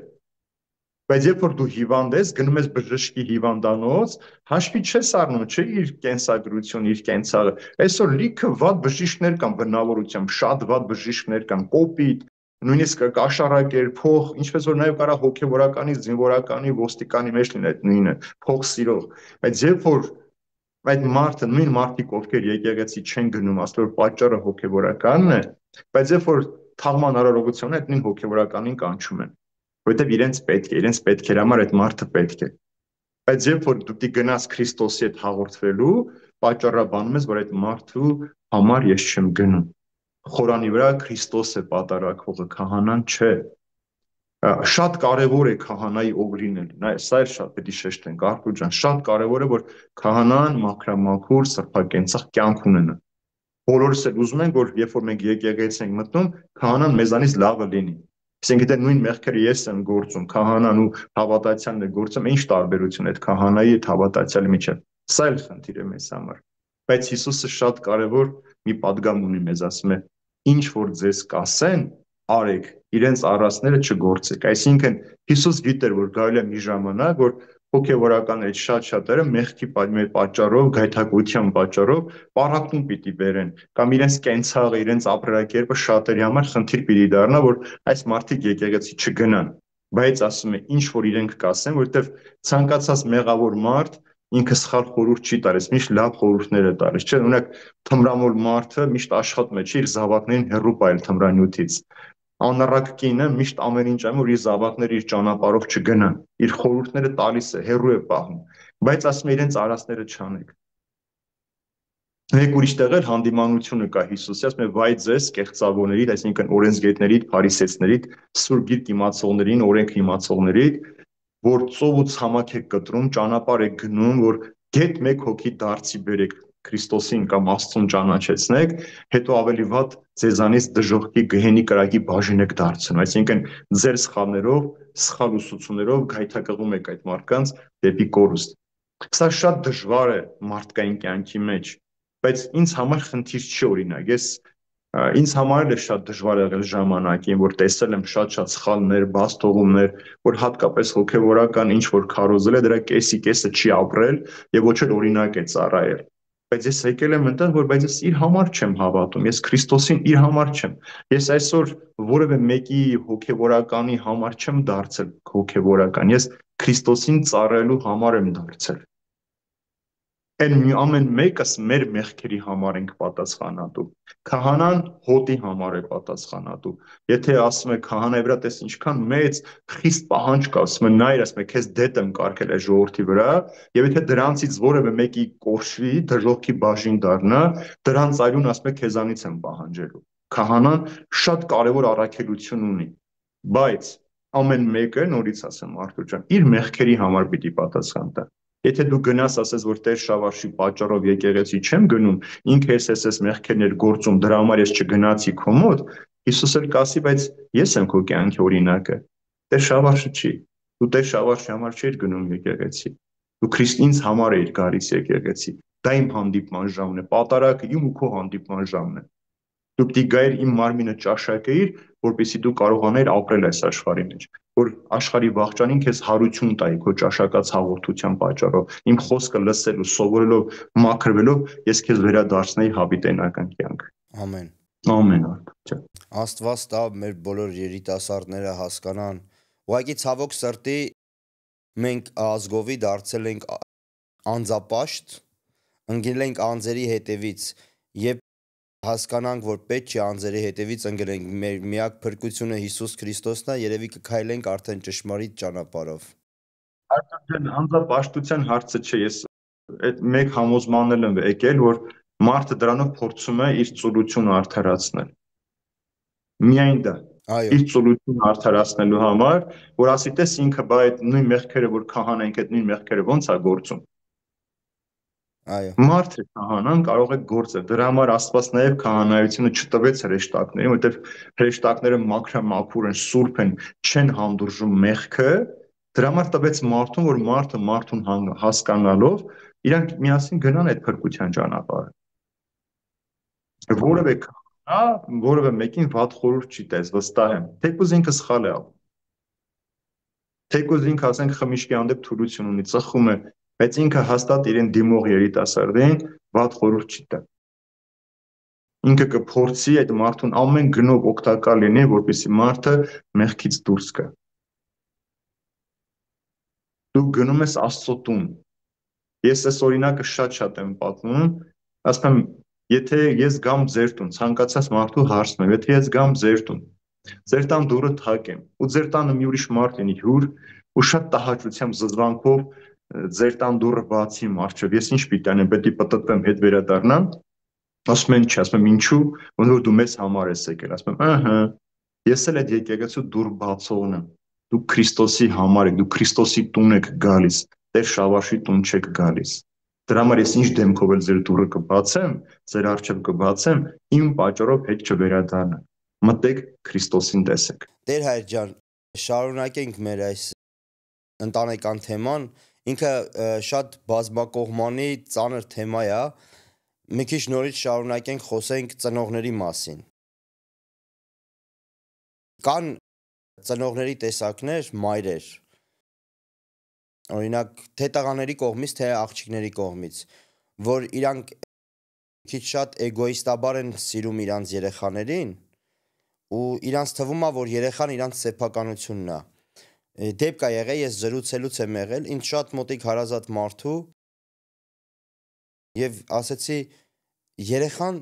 Բայց երբ որ դու հիվանդ ես, գնում ես բժշկի հիվանդանոց, հաշվի չես առնում, չէ՞ իր կենսագրությունը, իր կենցաղը։ Այսօր լիքը վատ բժիշկներ կան բնավորությամբ, շատ վատ բժիշկներ կան, կոպիտ, նույնիսկ կաշառակերփող, ինչպես որ նաև կարող հոգևորականի, զինվորականի, ոստիկանի մեջ լինի այդ նույնը, փող սիրող։ Բայց երբ որ այդ մարդը, նույն մարդիկ, ովքեր եկեղեցի չեն գնում, ասել որ պատճառը հոգևորականն է, բայց երբ որ թաղման արարողությունը այդ նույն հոգևորականին կանչում են, որովհետև իրենց պետքեր համար այդ մարդը պետք է։ Բայց երբ որ դու գնաս Քրիստոսի հետ հաղորդվելու, պատճառաբանում ես, որ այդ մարդու համար ես չեմ գնում։ Խորանի վրա Քրիստոս է պատարակվողը, քահանան չէ։ Շատ կարևոր է քահանայի ով լինել։ Սա էլ շատ պետք է շեշտենք, Արթուր ջան, շատ կարևոր է, որ քահանան մաքրամաքուր, սրբակենցաղ կյանք ունենա։ Բոլորս էլ ուզում ենք, որ երբ որ մենք եկեղեցի ենք մտնում, քահանան մեզանից լավը լինի։ Այսինքն դե նույն մեղքերը ես եմ գործում, քահանան ու հավատացյալն է գործում, ինչ տարբերություն է այդ քահանայի եւ հավատացյալի միջեւ։ Սա էլ խնդիր է մեզ համար։ Բայց Հիսուսը շատ կարևոր մի պատգամ ունի մեզ, ասում է. ինչ որ ձեզ կասեն, արեք, իրենց առածները չգործեք։ Այսինքն Հիսուս գիտեր, որ գալու է մի ժամանակ, որ հոգևորականների շատ-շատերը մեղքի պատճառով, գայթակղության պատճառով պառակտում պիտի բերեն, կամ իրենց կենցաղը, իրենց ապրելակերպը շատերի համար խնդիր պիտի դառնա, որ այս մարդիկ եկեղեցի չգնան։ Բայց ասում է, ինչ որ իրենք կասեն, որովհետև ցանկացած մեղավոր մարդ ինքը սխալ խորհուրդ չի տալիս, միշտ լավ խորհուրդներ է տալիս, չէ՞։ Օրինակ թմրամոլ մարդը միշտ աշխատում է, չի իր զավակներին հեռու պահել թմրանյութից։ Անառակ կինը միշտ ամեն ինչ անում, որ իր զավակները իր ճանապարհով չգնան, իր խորհուրդները տալիս է, հեռու է պահում, բայց ասում է իրենց արածները չանեք։ Մեկ ուրիշ տեղ էլ հանդիմանությունը կա Հիսուսի, ասում է վայ ձեզ կեղծավորներիդ, այսինքն օրենսգետներիդ, փարիսեցիներիդ, սուրբ գիրք իմացողներին, օրենք իմացողներիդ, որ ծով ու ցամաք եք կտրում, ճանապարհ եք գնում, որ գեթ մեկ հոգի դարձի բերեք Քրիստոսին կամ Աստծուն ճանաչեցնեք, հետո ավելի վատ ձեզանից դժոխքի գեհենի կրակի բաժին եք դարձնում, այսինքն ձեր սխալներով, սխալ ուսուցումներով գայթակղում եք այդ մարդկանց դեպի կորուստ։ Սա շատ դժվար է մարդկային կյանքի մեջ, բայց ինձ համար խնդիր չի, օրինակ, ինձ համար էլ է շատ դժվար եղել ժամանակին, որ տեսել եմ շատ-շատ սխալներ, բաստողումներ, որ հատկապես հոգևորական ինչ որ քարոզել է, դրա կեսի կեսը չի ապրել եւ ոչ էլ օրինակ է ծառայել։ Բայց ես եկել եմ այնտեղ, որ բայց ես իր համար չեմ հավատում, ես Քրիստոսին իր համար չեմ։ Ես այսօր որևէ մեկի հոգևորականի համար չեմ դարձել հոգևորական, ես Քրիստոսին ծառայելու համար եմ դարձել։ Ամեն մեկս մեր մեղքերի համար ենք պատասխանատու։ Քահանան հոտի համար է պատասխանատու։ Եթե ասում է քահանայի վրա տես ինչքան մեծ խիստ պահանջ կա, ասում է նայր, ասում է քեզ դետ եմ կարգել այս ժողովրդի վրա, եւ եթե դրանցից որևէ մեկի կորշվի, դժոխքի բաժին դառնա, դրանց այլուն ասում է քեզանից եմ պահանջելու։ Քահանան շատ կարևոր առաքելություն ունի, բայց ամեն մեկը, նորից ասեմ Արթուր ջան, իր մեղքերի համար պիտի պատասխան տա։ Եթե դու գնաս ասես, որ Տեր Շավարշի պատճառով եկեղեցի չեմ գնում, ինքը ես մեղքերներ գործում, դրա համար ես չգնացի քո մոտ, Հիսուսը կասի, բայց ես եմ քո կյանքի օրինակը։ Տեր Շավարշը չի։ Դու Տեր Շավարշի համար չէիր գնում եկեղեցի։ Դու Քրիստինս համար էիր գալիս եկեղեցի։ Դա իմ հանդիպման ժամն է, պատարագը իմ ու քո հանդիպման ժամն է։ Դու պիտի գայր իմ մարմինը ճաշակեիր, որպեսզի դու կարողանայիր ապրել այս աշխարհի մեջ, որ աշխարհի վաղճանին քեզ հարություն տայի քո ճաշակած հաղորդության պատճառով, իմ խոսքը լսելով, սովորելով, մաքրվելով, ես քեզ վերադարձնեի հավիտենական կյանք։ Ամեն։ Ամեն արդ։ Աստված տա մեր բոլոր երիտասարդները հասկանան։ Ուղղակի ցավոք սրտի մենք ազգովի դարձել ենք անձապաշտ, ընկել ենք անձերի հետևից, եւ հասկանանք, որ պետք չի անձերի հետևից ընկնենք, մեր միակ փրկությունը Հիսուս Քրիստոսն է, երևի կքայլենք արդեն ճշմարիտ ճանապարհով։ Արդեն անձապաշտության հարցը չէ, ես այդ մեկ համոզմանել եմ եկել, որ մարդը դրանով փորձում է իր ծուլությունը արդարացնել։ Միայն դա։ Այո, Իր ծուլությունը արդարացնելու համար, որ ասի տես ինքը բա այդ նույն մեղքերը, որ քահանայինք, այդ նույն մեղքերը ոնց է գործում։ այո, Մարդը քահանան կարող է գործել։ Դրա համար Աստված նաև քահանայությունը չտվեց հրեշտակներին, որովհետև հրեշտակները մաքրամաքուր են, սուրբ են, չեն հանդուրժում մեղքը։ Դրա համար տվեց մարդուն, որ մարդուն հասկանալով իրանք միասին գնան այդ փրկության ճանապարհը։ Որևէ քահանա, որևէ մեկին վատ խորհուրդ չի տես, վստահ եմ։ Թեկուզ ինքը սխալ է անում։ Թեկուզ ինքը ասենք խմիչքի հանդեպ թուլություն ունի, ծխում է, բայց ինքը հաստատ իրեն դիմող երիտասարդին վատ խորհուրդ չի տա։ Ինքը կփորձի այդ մարդուն ամեն գնով օգտակար լինի, որպեսզի մարդը մեղքից դուրս գա։ Դու գնում ես Աստծո տուն։ Ես այս օրինակը շատ եմ պատմում, ասում եմ, եթե ես գամ ձեր տուն, ցանկացած մարդու հարցնում եմ, եթե ես գամ ձեր տուն, ձեր տան դուռը թակեմ, ու ձեր տանը մի ուրիշ մարդ լինի հյուր, ու շատ տհաճությամբ զզվանքով ձեր տան դուռը բացի իմ առջև, ես ինչ պիտի անեմ, պետք է պտտվեմ, հետ վերադառնամ։ Ասում են, չէ, ասում եմ, ինչու, ոնց որ դու մեզ համար ես եկել, ասում եմ, ըհը, ես էլ այդ եկեղեցու դուռ բացողն եմ։ Դու Քրիստոսի համար եք, դու Քրիստոսի տուն եք գալիս, Տեր Շավարշի տուն չեք գալիս։ Դրա համար ես ինչ դեմքով էլ ձեր դուռը կբացեմ, ձեր առջև կբացեմ, իմ պատճառով հետ չվերադառնա։ Մտեք Քրիստոսին տեսեք։ Տեր Հայր ջան, շարունակենք մեր այս ընտանեկան թեման, ինքը շատ բազմակողմանի ծանր թեմա է, մի քիչ նորից շարունակենք խոսենք ծնողների մասին։ Կան ծնողների տեսակներ, մայրեր, օրինակ թե տղաների կողմից, թե աղջիկների կողմից, որ իրանք քիչ շատ էգոիստաբար են սիրում իրանց երեխաներին, ու իրանց թվում է, որ երեխան իրանց սեփականությունն է։ Դեպք է եղել, ես զրուցելուց եմ եղել, ինձ շատ մոտիկ հարազատ մարդու, եւ ասեցի, երեխան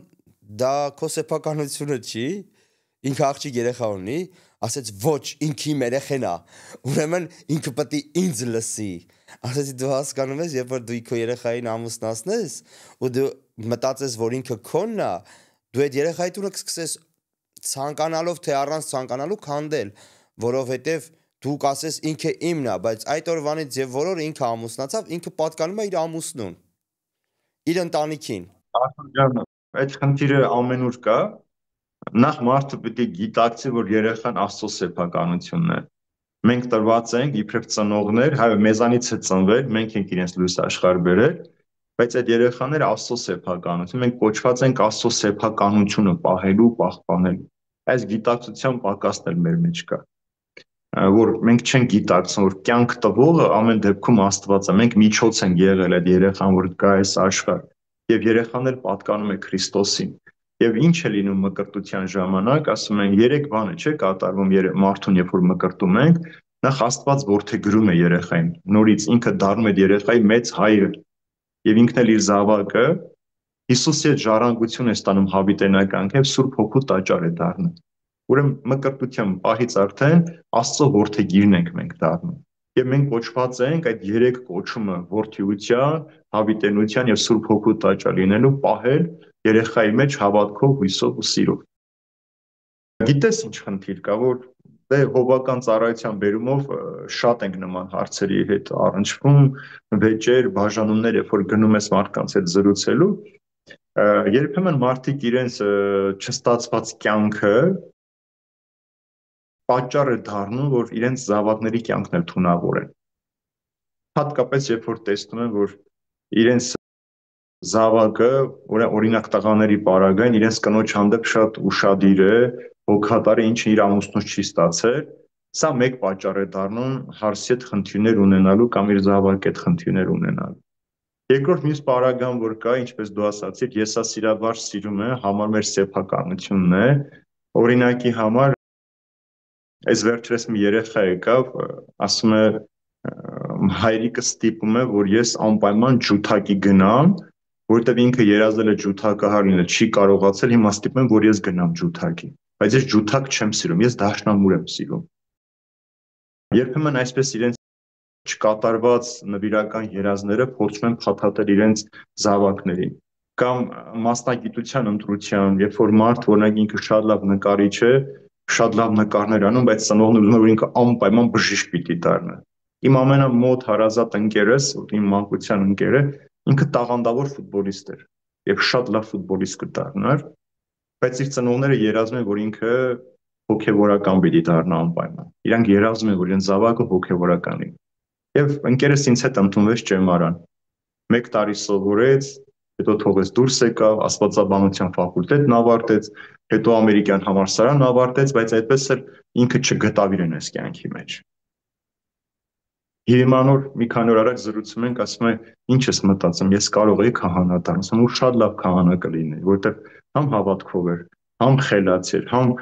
դա քո սեփականությունը չի, ինքը աղջիկ երեխա ունի, ասեց ոչ, ինքը իմ երեխան է, ուրեմն ինքը պետք է ինձ լսի։ Ասեցի դու հասկանում ես, երբ որ դու քո երեխային ամուսնացնես, ու դու մտածես, որ ինքը քոնն է, դու այդ երեխայի տունը կսկսես ցանկանալով թե առանց ցանկանալու քանդել, որովհետև դու կասես ինքը իմն է, բայց այդ օրվանից եւ որոր ինքը ամուսնացավ, ինքը պատկանում է իր ամուսնուն, իր ընտանիքին։ Արթուր ջան, այդ խնդիրը ամենուր կա։ Նախ մարդը պիտի գիտակցի, որ երեխան Աստծո սեփականությունն է։ Մենք տրված ենք իբրև ծնողներ, հայ մեզանից է ծնվել, մենք ենք իրենց լույս աշխարհ բերել, բայց այդ երեխաները Աստծո սեփականություն, մենք կոչված ենք Աստծո սեփականությունը պահելու, պահպանելու։ Այս գիտակցության պակասն էլ մեր մեջ կա, որ մենք չենք գիտակցում, որ կյանք տվողը ամեն դեպքում Աստված է, մենք միջոց ենք եղել այդ երեխան, որ գա այս աշխարհ, եւ երեխան էլ պատկանում է Քրիստոսին։ Եվ ինչ է լինում մկրտության ժամանակ, ասում են 3 բան է, չէ՞, կատարվում մարդուն, երբ որ մկրտում ենք, նախ Աստված որդեգրում է երեխային, նորից ինքը դառնում է երեխայի մեծ հայրը, եւ ինքն էլ իր զավակը Հիսուսի հետ ժառանգություն է ստանում հավիտենական, եւ Սուրբ Հոգու տաճար է դառնում։ Ուրեմն մկրտության պահից արդեն Աստծո որդեգիրն ենք մենք դառնում։ Եվ մենք կոչված ենք այդ 3 կոչումը՝ որդիության, հավիտենության եւ Սուրբ Հոգու տաճար լինելու պահել երեխայի մեջ հավատքով, հույսով ու սիրով։ Գիտես ինչ խնդիր կա, որ դե հովական ծառայության բերումով շատ ենք նման հարցերի հետ առնչվում, վեճեր, բաժանումներ, երբ որ գնում ես մարդկանց հետ զրուցելու, երբեմն մարդիկ իրենց չստացված կյանքը պատճառ է դառնում, որ իրենց զավակների կյանքն էլ թունավորեն։ Հատկապես երբ որ տեսնում են, որ իրենց զավակը, օրինակ տղաների պարագային, իրենց կնոջ հանդեպ շատ ուշադիր է, հոգատար է, ինչը իր ամուսնուց չի ստացել, սա մեկ պատճառ է դառնում հարսի հետ խնդիրներ ունենալու կամ իր զավակի հետ խնդիրներ ունենալու։ Երկրորդ մյուս պարագան, որ կա, ինչպես դու ասացիր, եսասիրաբար սիրում է, համարում էր սեփականությունն է, օրինակի համար այս վերջերս մի երեխա եկավ, ասում է հայրիկը ստիպում է, որ ես անպայման ջութակի գնամ, որտեվ ինքը երազել է ջութակահար լինել, չի կարողացել, հիմա ստիպում եմ, որ ես գնամ ջութակի, բայց ես ջութակ չեմ սիրում, ես դաշնամուր եմ սիրում։ Երբեմն այսպես իրենց չկատարված նվիրական երազները փորձում են փաթաթել իրենց զավակներին կամ մասնագիտության ընտրության, երբ որ մարդ օրինակ ինքը շատ լավ նկարիչ է, շատ լավ նկարներ անում, բայց ծնողները ուզում են, որ ինքը անպայման բժիշկ պիտի դառնա։ Իմ ամենամոտ հարազատ ընկերս, իմ մանկության ընկերը, ինքը տաղանդավոր ֆուտբոլիստ էր եւ շատ լավ ֆուտբոլիստ կդառնար, բայց իր ծնողները երազում են, որ ինքը հոգեվորական պիտի դառնա անպայման։ Իրանք երազում են, որ իրենց զավակը հոգեվորական լինի։ Եվ ընկերս ինձ հետ ընդունվեց ճեմարան։ 1 տարի սովորեց, հետո թողեց դուրս եկավ, աստվածաբանության ֆակուլտետն ավարտեց, հետո ամերիկյան համալսարան ավարտեց, բայց այդպես էլ ինքը չգտավ իրեն այս կյանքի մեջ։ Հիմա նոր մի քանի օր առաջ զրուցում ենք, ասում է, ինչ ես մտածում, ես կարող էի քահանա դառնալ, ասում ու շատ լավ քահանա կլինեի, որտեղ համ հավատքով էր, համ խելացի էր, համ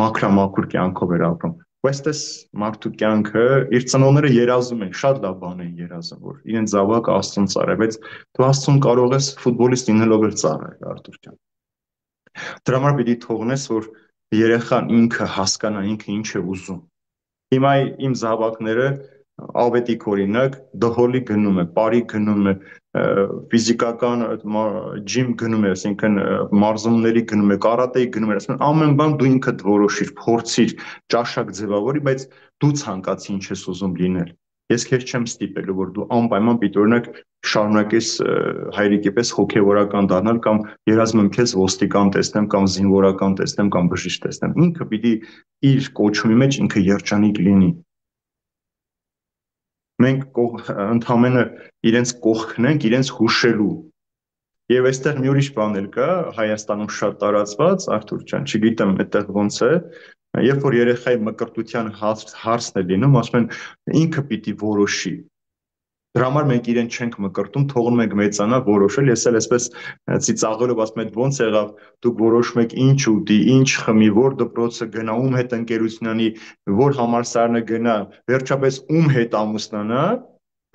մաքրամաքուր կյանքով էր ապրում։ Բայց դες մարդու կյանքը իր ծնողները երազում են, շատ լավ բան են երազում, որ իրենց զավակը Աստծուն ծառայ, բայց դու Աստծուն կարող ես ֆուտբոլիստ լինելով էլ ծառայել, Արտուր ջան։ Դրա համար պիտի թողնես, որ երեխան ինքը հասկանա, ինքը ինչ է ուզում։ Հիմա իմ զավակները ավետիք օրինակ դհոլի գնում է, պարի գնում է, ֆիզիկական ջիմ գնում է, այսինքն մարզումների գնում է, կարատեի գնում է, ասում են ամեն բան դու ինքդ որոշիր, փորձիր, ճաշակ ձևավորի, բայց դու ցանկացի ինչ ես ուզում լինել։ Ես քեզ չեմ ստիպելու, որ դու անպայման պիտի օրինակ շարունակես հայրիկի պես հոգևորական դառնալ կամ երազում եմ քեզ ոստիկան տեսնեմ կամ զինվորական տեսնեմ կամ բժիշկ տեսնեմ։ Ինքը պիտի իր կոչումի մեջ ինքը երջանիկ լինի։ Մենք ընդհանրապես իրենց կողքն ենք, իրենց հուշելու։ Եվ այստեղ մի ուրիշ բան էլ կա, Հայաստանում շատ տարածված, Արթուր ջան, չգիտեմ այդտեղ ոնց է, երբ որ երեխայի մկրտության հարցն է լինում, ասում են ինքը պիտի որոշի։ Դրա համար մենք իրեն չենք մկրտում, թողնում ենք մեծանա որոշել, ես էլ այսպես ծիծաղելով ասում եմ ոնց եղավ, դուք որոշում եք ինչ ուտի, ինչ խմի, որ դպրոցը գնա, ում հետ ընկերությունանի, որ համալսարանը գնա, վերջապես ում հետ ամուսնանա,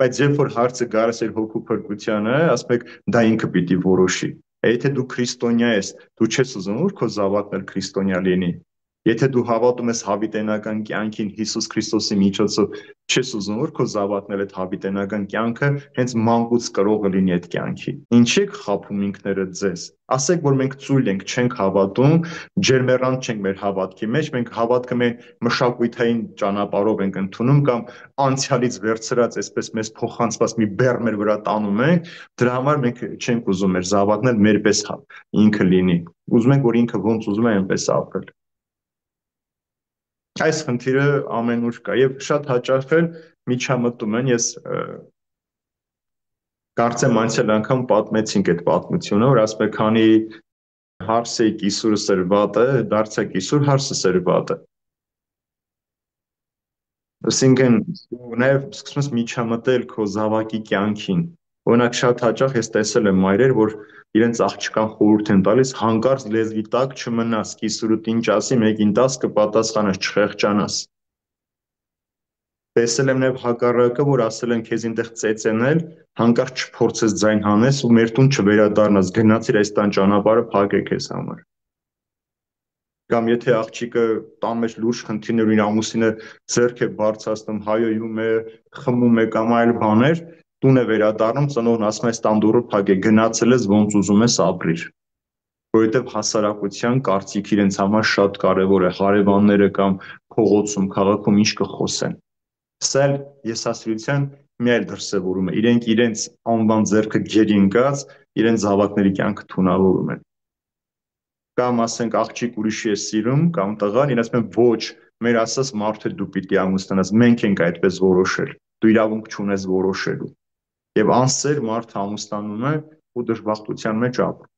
բայց երբ որ հարցը գալիս է հոգու փրկությանը, ասում եք դա ինքը պիտի որոշի։ Եթե դու քրիստոնյա ես, դու չես ուզում որ քո զավակն էլ քրիստոնյա լինի։ Եթե դու հավատում ես հավիտենական կյանքին Հիսուս Քրիստոսի միջոցով, չես ուզում որ քո զավակն էլ այդ հավիտենական կյանքը հենց մանկուց կրողը լինի այդ կյանքի։ Ինչի՞ եք խաբում ինքներդ ձեզ։ Ասեք, որ մենք ծույլ ենք, չենք հավատում, ջերմեռանդ չենք մեր հավատքի մեջ, մենք հավատքը մեր մշակութային ճանապարհով ենք ընդունում կամ անցյալից վերցրած այսպես մեզ փոխանցված մի բեռ մեր վրա տանում ենք, դրա համար մենք չենք ուզում մեր զավակն էլ մերպես ինքը լինի։ Ուզում ենք, որ ինքը ոնց ուզում է այնպես ապրել։ Այս խնդիրը ամենուր կա եւ շատ հաճախ էլ միջամտում են, ես կարծեմ անցյալ անգամ պատմեցինք այդ պատմությունը, որ ասում է քանի հարսը կիսուրը սրվատը, դարձա կիսուր հարսը սրվատը։ Այսինքն նաև սկսում ես միջամտել քո զավակի կյանքին։ Օրինակ շատ հաճախ ես տեսել եմ մայրեր, որ իրենց աղջկան խորհուրդ են տալիս հանկարծ լեզվի տակ չմնաս, կիսուրդ ինչ ասի, 1-ին 10 կպատասխանես, չխեղճանաս։ Տեսել եմ նաև հակառակը, որ ասել են քեզ այնտեղ ծեծենել, հանկարծ չփորձես ձայն հանես ու մեր տուն չվերադառնաս, գնացիր այս տան ճանապարհը փակե քեզ համար։ Կամ եթե աղջիկը տան մեջ լուրջ խնդիրներ ունի, ամուսինը ձեռք է բարձրացնում, հայոյում է, խմում է կամ այլ բաներ, տուն է վերադառնում, ծնողն ասում է այս տան դուռը փակե, գնացել ես ոնց ուզում ես ապրիր։ Որովհետև հասարակության կարծիքը իրենց համար շատ կարևոր է, հարևանները կամ փողոցում, քաղաքում ինչ կխոսեն։ Սա էլ եսասիրության մի այլ դրսևորում է։ Իրենք իրենց անվան ձեռքը ջերի ընկած, իրենց զավակների կյանքը թունավորում են։ Կամ ասենք աղջիկ ուրիշի է սիրում կամ տղան, իրեն ասում են ոչ, մեր ասած մարդը դու պիտի ամուսնանաս, մենք ենք այդպես որոշել, դու իրավունք չունես որոշելու։ Եվ անսեր մարդը ամուսնանում է ու դժբախտության մեջ ապրում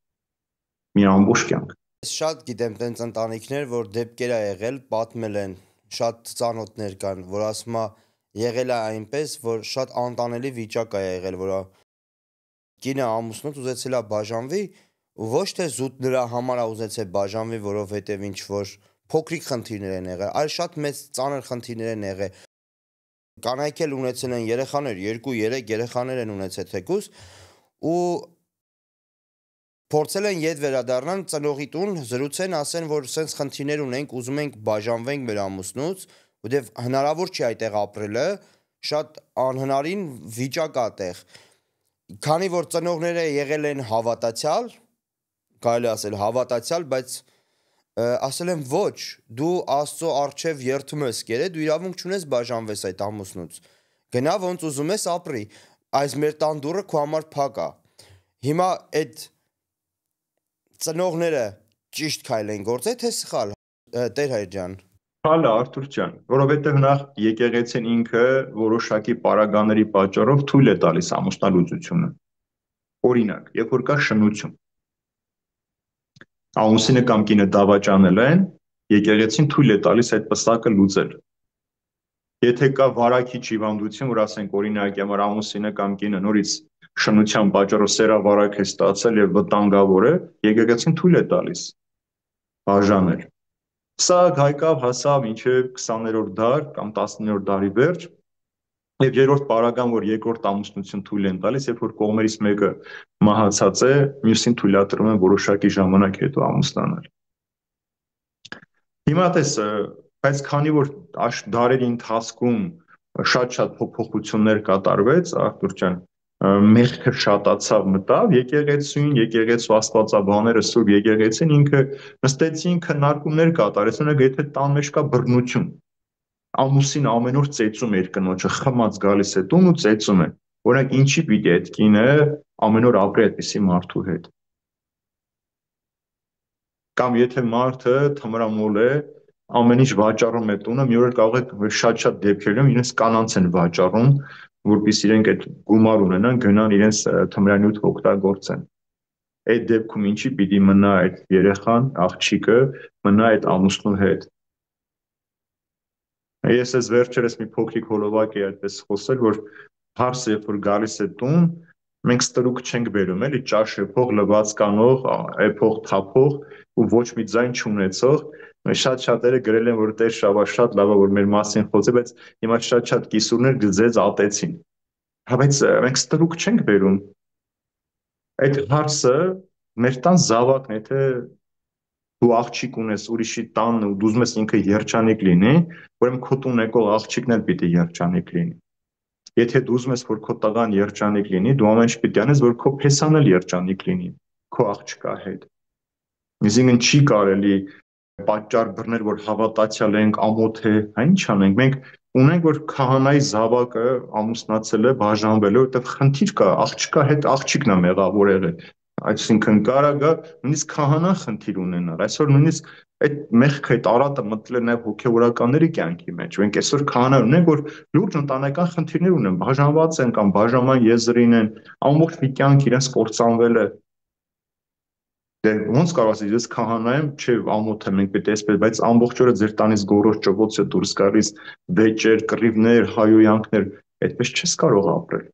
մի ամբողջ կյանք։ Շատ գիտեմ տենց ընտանիքներ, որ դեպքեր ա եղել, պատմել են, շատ ծանոթներ կան, որ ասում ա եղել է այնպես, որ շատ անտանելի վիճակ ա եղել, որ կինը ամուսնուց ուզեցել ա բաժանվի, ու ոչ թե զուտ նրա համար ա ուզեցել բաժանվի, որովհետև ինչ որ փոքրիկ խնդիրներ են եղել, այլ շատ մեծ ծանր խնդիրներ են եղել։ Կանայք էլ ունեցել են երեխաներ, 2-3 երեխաներ են ունեցել թեկուզ, ու փորձել են ետ վերադառնալ ծնողի տուն, զրուցեն, ասեն, որ սենց խնդիրներ ունենք, ուզում ենք բաժանվենք մեր ամուսնուց, որտեվ հնարավոր չի այդտեղ ապրելը, շատ անհնարին վիճակ ա տեղ։ Քանի որ ծնողները եղել են հավատացյալ, կարելի ասել հավատացյալ, բայց ասել են ոչ, դու Աստծո առջև երդում ես կերե, դու իրավունք չունես բաժանվես այդ ամուսնուց։ Գնա ոնց ուզում ես ապրի, այս մեր տան դուռը քո համար փակ ա։ Հիմա այդ ծնողները ճիշտ քայլ են գործել, թե սխալ, Տեր Հայր ջան։ Սխալ է Արթուր ջան, որովհետև նախ եկեղեցին ինքը որոշակի պարագաների պատճառով թույլ է տալիս ամուսնալուծությունը։ Օրինակ, երբ որ կա շնություն, ամուսինը կամ կինը դավաճանել են, եկեղեցին թույլ է տալիս այդ պսակը լուծել։ Եթե կա վարակիչ հիվանդություն, որ ասենք օրինակ համար ամուսինը կամ կինը նորից շնության պատճառով սերավարակ է ստացել եւ վտանգավոր է, եկեղեցին թույլ է տալիս բաժանել։ Սա հայկավ հասավ մինչև 20-րդ դար կամ 19-րդ դարի վերջ, եւ երրորդ պարագան, որ երկրորդ ամուսնություն թույլ են տալիս, երբ որ կողմերից մեկը մահացած է, մյուսին թույլատրում են որոշակի ժամանակ հետո ամուսնանալ։ Հիմա տես, բայց քանի որ դարերի ընթացքում շատ փոփոխություններ կատարվեց, Արթուր ջան, մեղքը շատացավ մտավ, եկեղեցու աստվածաբաները, Սուրբ եկեղեցին ինքը նստեցին քննարկումներ կատարեց, օրինակ եթե տան մեջ կա բռնություն, ամուսին ամեն օր ծեծում է իր կնոջը, խմած գալիս է տուն ու ծեծում է, օրինակ ինչի պիտի այդ կինը ամեն օր ապրի այդպիսի մարդու հետ։ Կամ եթե մարդը թմրամոլ է, ամեն ինչ վաճառում է տունը, մի օր կարող է շատ դեպքերում իրենց կանանց են վաճառում, որպեսզի իրենք այդ գումար ունենան, գնան իրենց թմրանյութ օգտագործեն։ Այդ դեպքում ինչի պիտի մնա այդ երեխան, աղջիկը, մնա այդ ամուսնու հետ։ Ես ես վերջերս մի փոքրիկ հոլովակ էի այդպես խոսել, որ հարսը երբ որ գալիս է տուն, մենք ստրուկ չենք բերում, էլի ճաշ էփող, լվացկանող, էփող թափող ու ոչ մի ձայն չունեցող, շատ-շատերը գրել են, որ Տեր Շավա շատ լավ է, որ մեր մասին խոսի, բայց հիմա շատ կիսուրներ գծեց ատեցին։ Հա բայց մենք ստրուկ չենք բերում։ Այդ հարսը մեր տան զավակն է, եթե դու աղջիկ ունես ուրիշի տան ու դու ուզում ես ինքը երջանիկ լինի, ուրեմն քո տուն եկող աղջիկն էլ պիտի երջանիկ լինի։ Եթե դու ուզում ես որ քո տղան երջանիկ լինի, դու ամեն ինչ պիտի անես, որ քո փեսան էլ երջանիկ լինի քո աղջկա հետ։ Այսինքն չի կարելի պատճառ բռնել, որ հավատացյալ ենք, ամոթ է, հա ինչ անենք։ Մենք ունենք որ քահանայի զավակը ամուսնացել է, բաժանվել է, որտեղ խնդիր կա, աղջկա հետ աղջիկն է մեղավոր եղել։ Այսինքն կարող է նույնիսկ քահանան խնդիր ունենալ։ Այսօր նույնիսկ այդ մեղքը, այդ արատը մտել է նաև հոգևորականների կյանքի մեջ։ Մենք այսօր քահանաներ ունենք, որ լուրջ ընտանեկան խնդիրներ ունեն, բաժանված են կամ բաժանման եզրին են, ամբողջ մի կյանք իրենց կործանվել է։ Դե ոնց կարող ասես, ես քահանա եմ, չէ, ամոթ եմ, մենք պետք է այսպես, բայց ամբողջ օրը ձեր տանից գոռոզ ճոճոց է դուրս գալիս, վեճեր, կռիվներ, հայոյանքներ, այդպես չես կարող ապրել։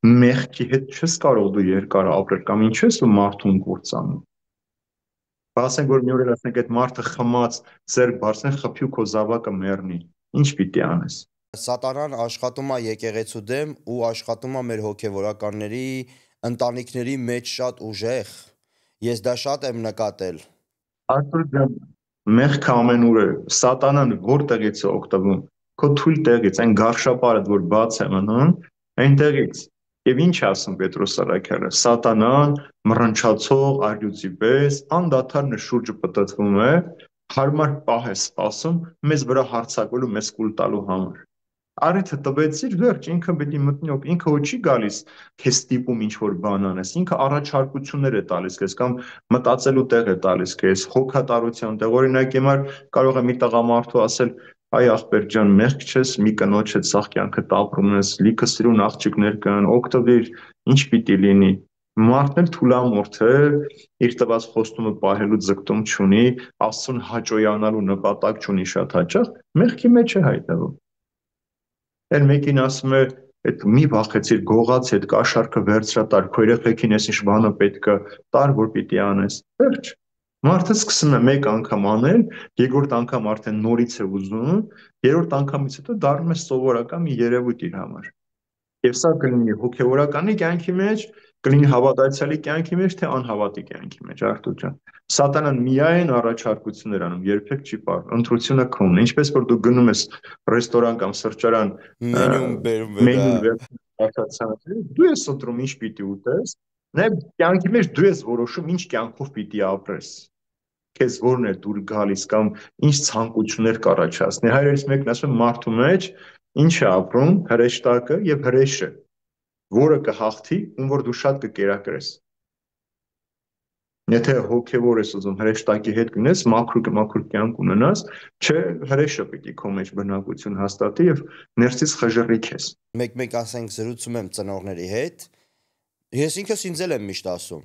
Մեղքի հետ չես կարող դու երկար ապրել կամ ինչ ես ու մարդուն կործանում։ Ասենք որ մի օր ասենք այդ մարդը խմած ձեռք բարձրեն խփի ու քո զավակը մեռնի։ Ինչ պիտի անես։ Սատանան աշխատում է եկեղեցու դեմ ու աշխատում է մեր հոգևորականների ընտանիքների մեջ շատ ուժեղ։ Ես դա շատ եմ նկատել։ Արթուր ջան, մեղքը ամենուր է։ Սատանան որտեղից է օգտվում։ Քո թույլ տեղից, այն գարշապարը, որ բաց է մնում, այնտեղից։ Եվ ինչ ասում Պետրոս Սարաքյալը, Սատանան մռնչացող արյուծի պես անդադար նրա շուրջը պտտվում է, հարմար պահ է սպասում մեզ վրա հարձակվելու, մեզ կուլ տալու համար։ Արիթը տվեցիր, վերջ, ինքը պիտի մտնի, ինքը ոչ չի գալիս քեզ ստիպում ինչ որ բան անես, ինքը առաջարկություններ է տալիս քեզ կամ մտածելու տեղ է տալիս քեզ, հոգատարության տեղ, օրինակ հիմար կարող է մի տղամարդու ասել, այ ախպեր ջան, մեղք չես, մի կնոջ հետ սաղ կյանքդ ապրում ես, լիքը սիրուն աղջիկներ կան, օգտվիր, ինչ պիտի լինի։ Մարդն էլ թուլամորթ է, իր տված խոստումը պահելու ձգտում չունի, Աստծուն հաճոյանալու նպատակ չունի շատ հաճախ, մեղքի մեջ է հայտնվում։ Էլ մեկին ասում է, այդ մի վախեցիր, գողացի, այդ կաշառքը վերցրա տար, քո երեխեքին էս ինչ բանը պետք է տար, որ պիտի անես։ Վերջ։ Մարդը սկսում է մեկ անգամ անել, երկրորդ անգամ արդեն նորից է ուզում, երրորդ անգամից հետո դառնում է սովորական մի երևույթ իր համար։ Եվ սա կլինի հոգևորականի կյանքի մեջ, կլինի հավատացյալի կյանքի մեջ, թե անհավատի կյանքի մեջ, Արտուր ջան։ Սատանան միայն առաջարկություններ անում, երբեք չի պարում, ընտրությունը քոնն է, ինչպես որ դու գնում ես ռեստորան կամ սրճարան, Մենյուն բերում մենյուն վերցնում, դու ես ընտրում ինչ պիտի ուտես, նաև կյանքի մեջ դու ես որոշում ինչ կյանքով պիտի ապրես, քեզ որն է դուր գալիս կամ ինչ ցանկություններ կառաջացնի։ Հայրերից մեկն ասում է մարդու մեջ ինչ է ապրում հրեշտակը եւ հրեշը, որը կհաղթի, ում որ դու շատ կկերակրես։ Եթե հոգևոր ես ուզում հրեշտակի հետ գնես, մաքուր կյանք ունենաս, չէ, հրեշը պիտի քո մեջ բնակություն հաստատի եւ ներսից խժռի քեզ։ Մեկ ասենք զրուցում եմ ծնողների հետ, ես ինքս ինձ եմ միշտ ասում,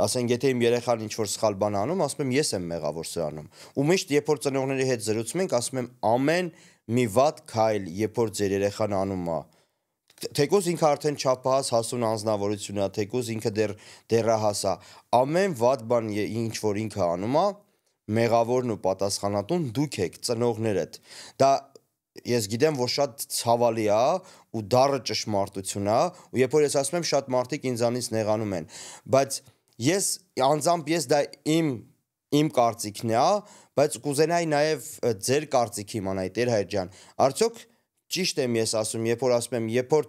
ասենք եթե իմ երեխան ինչ-որ սխալ բան անում, ասում եմ ես եմ մեղավոր սրանում։ Ու միշտ երբ որ ծնողների հետ զրուցում ենք, ասում եմ ամեն մի վատ քայլ, երբ որ ձեր երեխան անում է, թեկուզ ինքը արդեն չափահաս հասուն անձնավորություն է, թեկուզ ինքը դեռահաս է, ամեն վատ բան ինչ որ ինքը անում է, մեղավորն ու պատասխանատուն դուք եք, ծնողներդ։ Դա ես գիտեմ, որ շատ ցավալի է ու դառը ճշմարտություն է, ու երբ որ ես ասում եմ, շատ մարդիկ ինձանից նեղանում են, բայց ես անձամբ ես դա իմ կարծիքն է, բայց կուզենայի նաև ձեր կարծիքի իմանալ, Տեր Հայր ջան, արդյոք ճիշտ եմ ես ասում, երբ որ ասում եմ, երբ որ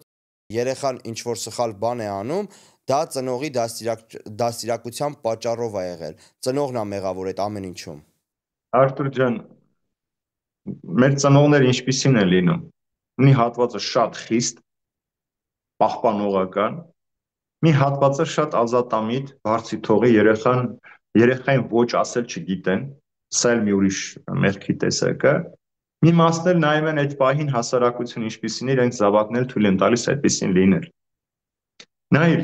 երեխան ինչ որ սխալ բան է անում, դա ծնողի դաստիարակության պատճառով է եղել։ Ծնողն է մեղավոր այդ ամեն ինչում։ Արտուր ջան, մեր ծնողները ինչպիսին են լինում։ Մի հատվածը շատ խիստ, պահպանողական, մի հատվածը շատ ազատամիտ, բարձի թողի երեխային ոչ ասել չգիտեն, սա էլ մի ուրիշ մեղքի տեսակ է։ Մի մասն էլ նայում են այդ պահին հասարակություն ինչպիսին է, իրենք զավակներ թույլ են տալիս այդպիսին լինել։ Նայր,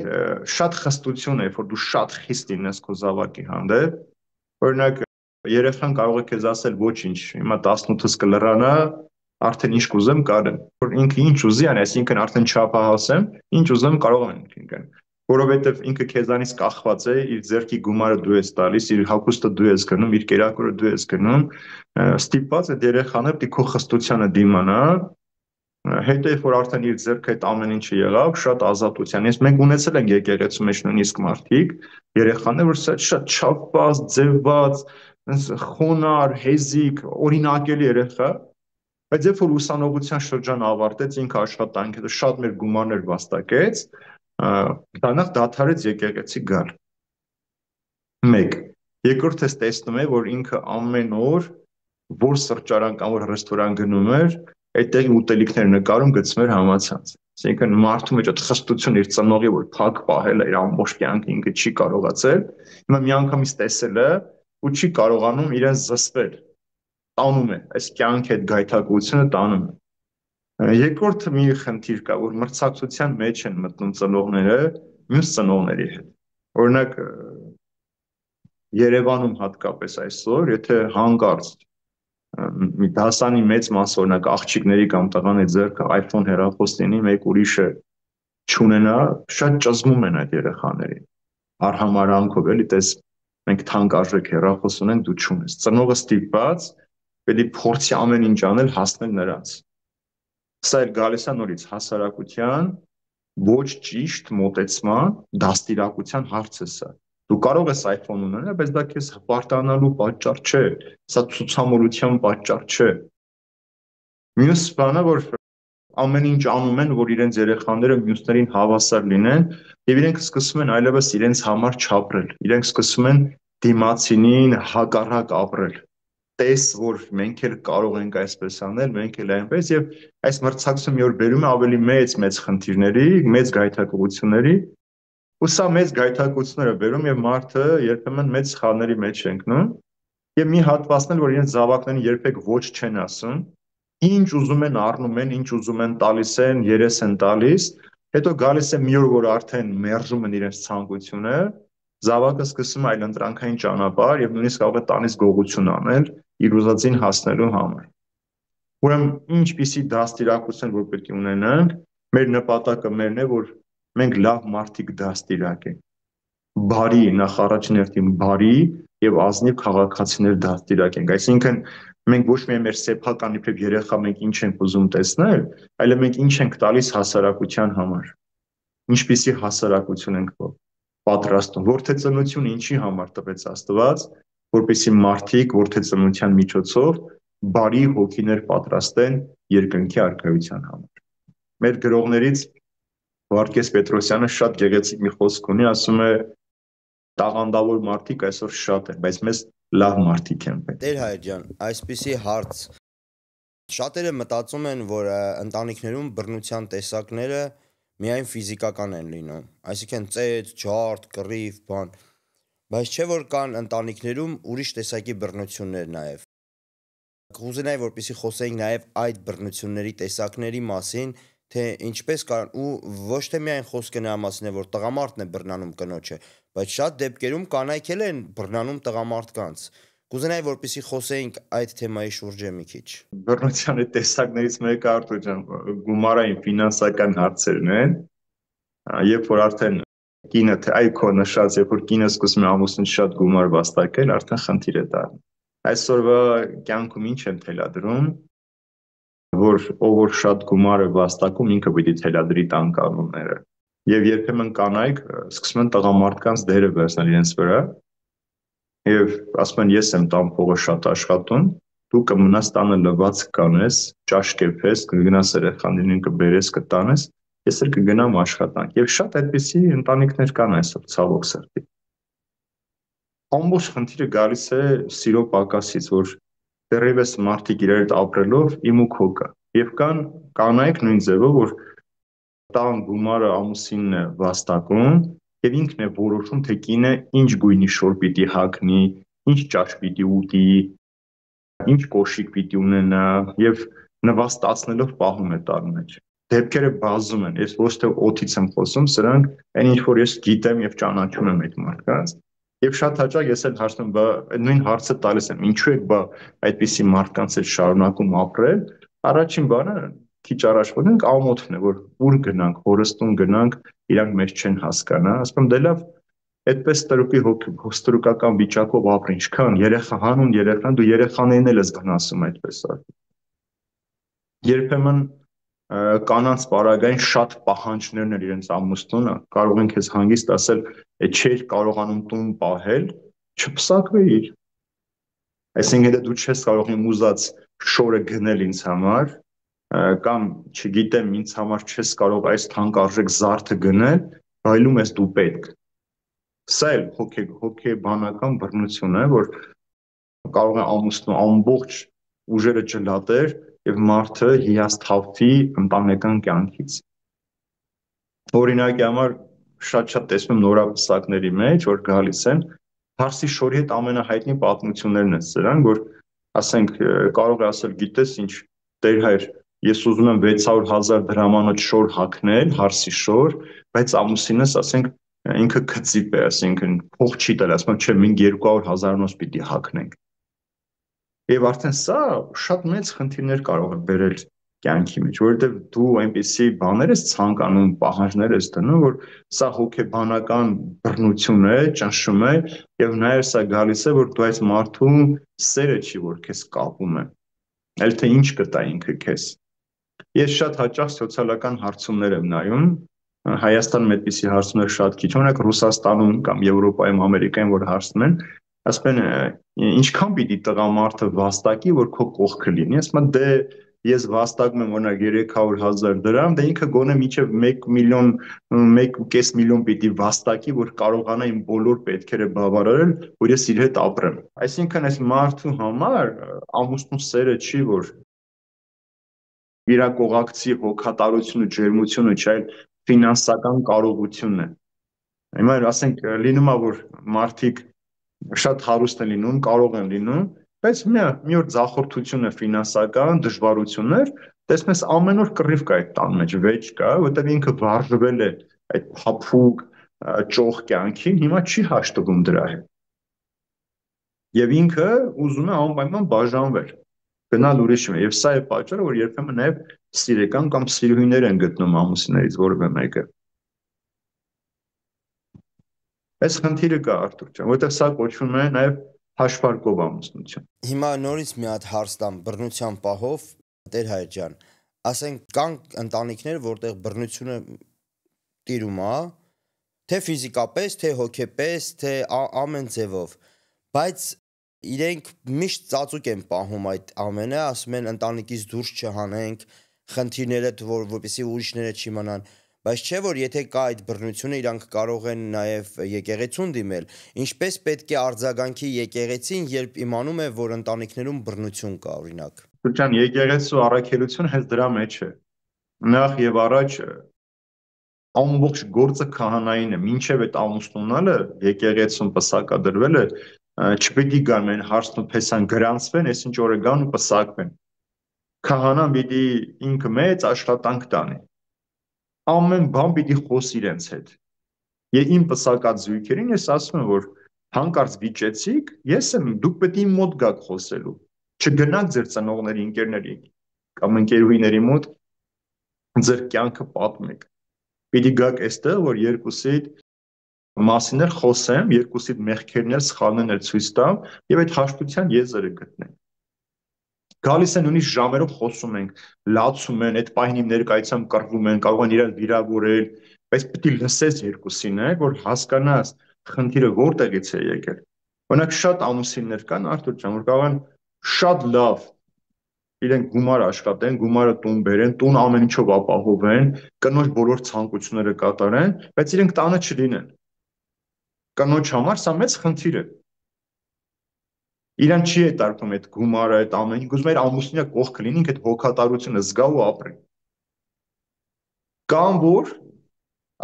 շատ խստություն է, որ դու շատ խիստ լինես քո զավակի հանդեպ, օրինակ երեխան կարող է քեզ ասել ոչինչ, հիմա 18-ս կլռանա, արդեն ինչ կուզեմ կարեմ, որ ինքը ինչ ուզի անի, այսինքն արդեն չափահաս եմ, ինչ ուզեմ կարող եմ ինքն, որովհետև ինքը քեզանից կախված է, իր ձեռքի գումարը դու ես տալիս, իր հագուստը դու ես գնում, իր կերակուրը դու ես գնում, ստիպված այդ երեխանը պիտի քո խստությանը դիմանա, հետո երբ որ արդեն իր ձեռքը այդ ամեն ինչը եղավ, շատ ազատության։ Մենք ունեցել ենք եկեղեցու մեջ նույնիսկ մարդիկ, երեխաներ, որ շատ չափված, ձևված, խոնար, հեզիկ, օրինակելի երեխա, բայց երբ որ ուսանողության շրջան ավարտեց, ինքը աշխատանքը շատ մեր գումարներ վաստակեց, դրանով դադարեց եկեղեցի գալ։ Մեկ, երկրորդ ես տեսնում է, որ ինքը ամեն օր որ սրճարան կամ որ ռեստորան գնում էր, այդտեղի ուտելիքներ նկարում գցում էր համացանց։ Այսինքն մարդու մեջ այդ խստություն իր ծնողի որ փակ պահել է իր ամբողջ կյանքը ինքը չի կարողացել, հիմա միանգամից տեսել է ու չի կարողանում իրեն զսպել, տանում է, այս կյանքի այդ գայթակղությունը տանում է։ Երկրորդ մի խնդիր կա, որ մրցակցության մեջ են մտնում ծնողները մյուս ծնողների հետ։ Օրինակ Երևանում հատկապես այսօր, եթե հանկարծ մի դասանի մեծ մաս օրինակ աղջիկների կամ տղաների ձեռքը iPhone հեռախոս լինի, մեկ ուրիշը չունենա, շատ ճզմում են այդ երեխաներին։ Արհամարանքով էլի, տես մենք թանկարժեք հեռախոս ունենք, դու չունես։ Ծնողը ստիպված պետք է փորձի ամեն ինչ անել հասնել նրանց։ Սա էլ գալիս է նորից հասարակության ոչ ճիշտ մոտեցման դաստիարակության հարց է սա։ Դու կարող ես iPhone ունենալ, բայց դա քեզ հպարտանալու պատճառ չէ, սա ցուցամոլության պատճառ չէ։ Մյուս բանը, որ ամեն ինչ անում են, որ իրենց երեխաները մյուսներին հավասար լինեն, եւ իրենք սկսում են այլևս իրենց համար չապրել։ Իրենք սկսում են դիմացինին հակառակ ապրել։ տես, որ մենք էլ կարող ենք այսպես անել, մենք էլ այնպես եւ այս մրցակցությունը մի օր բերում է ավելի մեծ խնդիրների, մեծ գայթակղությունների, ու սա մեծ գայթակղությունները բերում եւ մարդը երբեմն մեծ սխալների մեջ է ընկնում եւ մի հատվածն էլ որ իրենց զավակներին երբեք ոչ չեն ասում, ինչ ուզում են առնում են, ինչ ուզում են տալիս են, երես են տալիս, հետո գալիս է մի օր որ արդեն մերժում են իրենց ցանկությունը, զավակը սկսում է այլընտրանքային ճանապարհ եւ նույնիսկ կարող է տանից գողություն անել իր ուզածին հասնելու համար։ Ուրեմն ինչպիսի դաստիարակություն որ պետք է ունենանք, մեր նպատակը մերն է որ մենք լավ մարդիկ դաստիարակենք, բարի նախ առաջին հերթին բարի եւ ազնիվ քաղաքացիներ դաստիարակենք, այսինքն մենք ոչ միայն մեր սեփական իբրև երեխա մենք ինչ ենք ուզում տեսնել, այլև մենք ինչ ենք տալիս հասարակության համար, ինչպիսի հասարակություն ենք պատրաստում, որդեծնությունը ինչի համար տվեց Աստված, որպեսզի մարդիկ որդեծնության միջոցով բարի հոգիներ պատրաստեն երկնքի առաքելության համար։ Մեր գրողներից Վարդգես Պետրոսյանը շատ գեղեցիկ մի խոսք ունի, ասում է տաղանդավոր մարդիկ այսօր շատ են, բայց մեզ լավ մարդիկ են պետք։ Տեր Հայր ջան, այսպիսի հարց շատերը մտածում են, որ ընտանիքներում բռնության տեսակները միայն ֆիզիկական են լինում, այսինքն ծեծ, ջարդ, կռիվ, բան, բայց չէ որ կան ընտանիքներում ուրիշ տեսակի բռնություններ նաև։ Կուզենայի որպեսզի խոսեինք նաև այդ բռնությունների տեսակների մասին, թե ինչպես կան ու ոչ թե միայն խոսքը նրա մասին է, որ տղամարդն է բռնանում կնոջը, բայց շատ դեպքերում կանայք էլ են բռնանում տղամարդկանց։ Կուզենայի որպեսզի խոսեինք այդ թեմայի շուրջ մի քիչ։ Բռնության տեսակներից մեկը Արտուր ջան, գումարային ֆինանսական հարցերն են, երբ որ արդեն կինը թե այ քո նշած, երբ որ կինը սկսում է ամուսնուն շատ գումար վաստակել, արդեն խնդիր է դառնում։ Այսօրվա կյանքում ինչ են թելադրում, որ ով որ շատ գումար է վաստակում, ինքը պիտի թելադրի տան կանոնները։ Եվ երբեմն կանայք սկսում են տղամարդկանց դերը վերցնել իրենց վրա, եւ ասում են ես եմ տան փողը շատ աշխատում, դու կմնաս տանը լվացք կանես, ճաշ կեփես, կգնաս երեխաներին կբերես, կտանես, ես էլ կգնամ աշխատանք։ Եվ շատ այդպիսի ընտանիքներ կան այսօր ցավոք սրտի։ Ամբողջ խնդիրը գալիս է սիրո պակասից, որ դեռևս մարդիկ իրար հետ ապրելով իմ ու քո կա։ Եվ կան կանայք նույն ձևով, որ տան գումարը ամուսինն է վաստակում եւ ինքն է որոշում, թե կինը ինչ գույնի շոր պիտի հագնի, ինչ ճաշ պիտի ուտի, ինչ կոշիկ պիտի ունենա եւ նվաստացնելով պահում է տան մեջ։ Դեպքերը բազում են, ես ոչ թե օթից եմ խոսում, սրանք այն ինչ որ ես գիտեմ եւ ճանաչում եմ այդ մարդկանց։ Եվ շատ հաճախ ես էլ հարցնում, բա նույն հարցը տալիս եմ, ինչու եք բա այդպիսի մարդկանց հետ շարունակում ապրել։ Առաջին բանը քիչ առաջ խոսենք ամոթն է, որ ուր գնանք, հորստուն գնանք, իրանք մեզ չեն հասկանա, ասում դե լավ, այդպես տրուկի հոստրուկական վիճակով ապրի, ինչքան երեխա հանուն երեխան, դու երեխաներին էլ ես վնասում այդպես արդյոք։ Երբեմն կանանց պարագային շատ պահանջներն են իրենց ամուսնունը, կարող են քեզ հանգիստ ասել, չէր կարողանում տուն պահել, չփսակվեիր։ Այսինքն դու չես կարող իմ ուզած շորը գնել ինձ համար, կամ չգիտեմ ինձ համար չես կարող այս թանկարժեք զարդը գնել, այլում ես դու պետք։ Սա էլ հոգեբանական բռնություն է, որ կարող է ամուսնու ամբողջ ուժերը ջլատեր եւ մարդը հիասթափվի ընտանեկան կյանքից։ Օրինակի համար շատ տեսնում նորապսակների մեջ, որ գալիս են, Փարսի շորի հետ ամենահայտնի պատմություններն են սրանք, որ ասենք կարող է ասել, գիտես ինչ, Տեր Հայր, ես ուզում եմ 600,000 դրամանոց շոր հագնել, հարսի շոր, բայց ամուսինս ասենք ինքը քծիպ է, ասենքն փող չի տալ, ասում եմ, չէ, մենք 200,000-նոց պիտի հագնենք։ Եվ արդեն սա շատ մեծ խնդիրներ կարող է բերել կյանքի մեջ, որովհետև դու այնպիսի բաներ ես ցանկանում, պահանջներ ես դնում, որ սա հոգեբանական բռնություն է, ճնշում է, եւ նաեւ սա գալիս է, որ դու այս մարդու սերը չի, որ քեզ կապում է, այլ թե ինչ կտա ինքը քեզ։ Ես շատ հաճախ սոցիալական հարցումներ եմ նայում, Հայաստանում այդպիսի հարցումներ շատ քիչ, օրինակ Ռուսաստանում կամ Եվրոպայում, Ամերիկայում, որ հարցնում են, ասում են ինչքան պիտի տղամարդը վաստակի, որ քո կողքը լինի, ասում են դե ես վաստակում եմ օրինակ 300,000 դրամ, դա ինքը գոնե մինչև 1 միլիոն, 1.5 միլիոն պիտի վաստակի, որ կարողանա իմ բոլոր պետքերը բավարարել, որ ես իր հետ ապրեմ։ Այսինքն այս մարդու համար ամուսնու սերը չի, որ իրակողակցի հոգատարությունը, ջերմությունը, չէ, այլ ֆինանսական կարողությունն է։ Հիմա ասենք լինում է, որ մարդիկ շատ հարուստ են լինում, կարող են լինում, բայց մի օր ձախորդություն է ֆինանսական, դժվարություններ, տեսնես ամեն օր կռիվ կա այդ տան մեջ, վեճ կա, որտեղ ինքը վարժվել է այդ փափուկ ճոխ կյանքին, հիմա չի հաշտվում դրա հետ։ Եվ ինքը ուզում է անպայման բաժանվել, գնալ ուրիշ մի, եւ սա է պատճառը, որ երբեմն նաեւ սիրեկան կամ սիրուհիներ են գտնում ամուսիններից որևէ մեկը։ Այս խնդիրը կա Արտուր ջան, որտեղ սա կոչվում է նաեւ հաշվարկով ամուսնություն։ Հիմա նորից մի հատ հարց տամ բռնության պահով, Տեր Հայր ջան, ասենք կան ընտանիքներ, որտեղ բռնությունը տիրում է, թե ֆիզիկապես, թե հոգեպես, թե ամեն ձևով, բայց իրենք միշտ ծածուկ են պահում այդ ամենը, ասում են ընտանիքից դուրս չհանենք, խնդիրները որպեսզի ուրիշները չիմանան, բայց չէ որ եթե կա այդ բռնությունը, իրանք կարող են նաև եկեղեցուն դիմել, ինչպես պետք է արձագանքի եկեղեցին, երբ իմանում է, որ ընտանիքներում բռնություն կա, օրինակ։ Ջան, եկեղեցու առաքելությունը հենց դրա մեջ է։ Նախ եւ առաջ ամբողջ գործը քահանային է, մինչև այդ ամուսնունալը եկեղեցուն պսակադրվել է, չպետք գան մեն հարցն ու փեսան գրանցվեն, այսինչ օրը գան ու պսակվեն։ Քահանան պիտի ինքը մեծ աշխատանք տանի։ Ամեն բան պիտի խոսի իրենց հետ։ Եվ իմ պսակած զույգերին ես ասում եմ, որ հանկարծ վիճեցիք, ես եմ, դուք պետք է իմ մոտ գաք խոսելու։ Չգնաք ձեր ծնողների, ընկերների կամ ընկերուհիների մոտ ձեր կյանքը պատմեք։ Պիտի գաք այստեղ, որ երկուսիդ մասին էլ խոսեմ, երկուսիդ մեղքերն էլ սխալներն էլ ցույց տամ եւ այդ հաշտության եզրը գտնենք։ Գալիս են նույնիսկ ժամերով խոսում ենք, լացում են, այդ պահին ներկայացում կռվում են, կարող են իրար վիրավորել, բայց պետք է լսես երկուսին, որ հասկանաս խնդիրը որտեղից է եկել։ Օրինակ շատ ամուսիններ կան, Արտուր ջան, որ կարող են շատ լավ իրենք գումար աշխատեն, գումարը տուն բերեն, տուն ամեն ինչով ապահովեն, կնոջ բոլոր ցանկությունները կատարեն, բայց իրենք տանը չլինեն։ Կնոջ համար սա մեծ խնդիր է։ Իրան չի հետարկվում այդ գումարը, այդ ամեն ինչ, ուզում է ամուսինը կողքը լինի, ինքը այդ հոգատարությունը զգա ու ապրի։ Կամ որ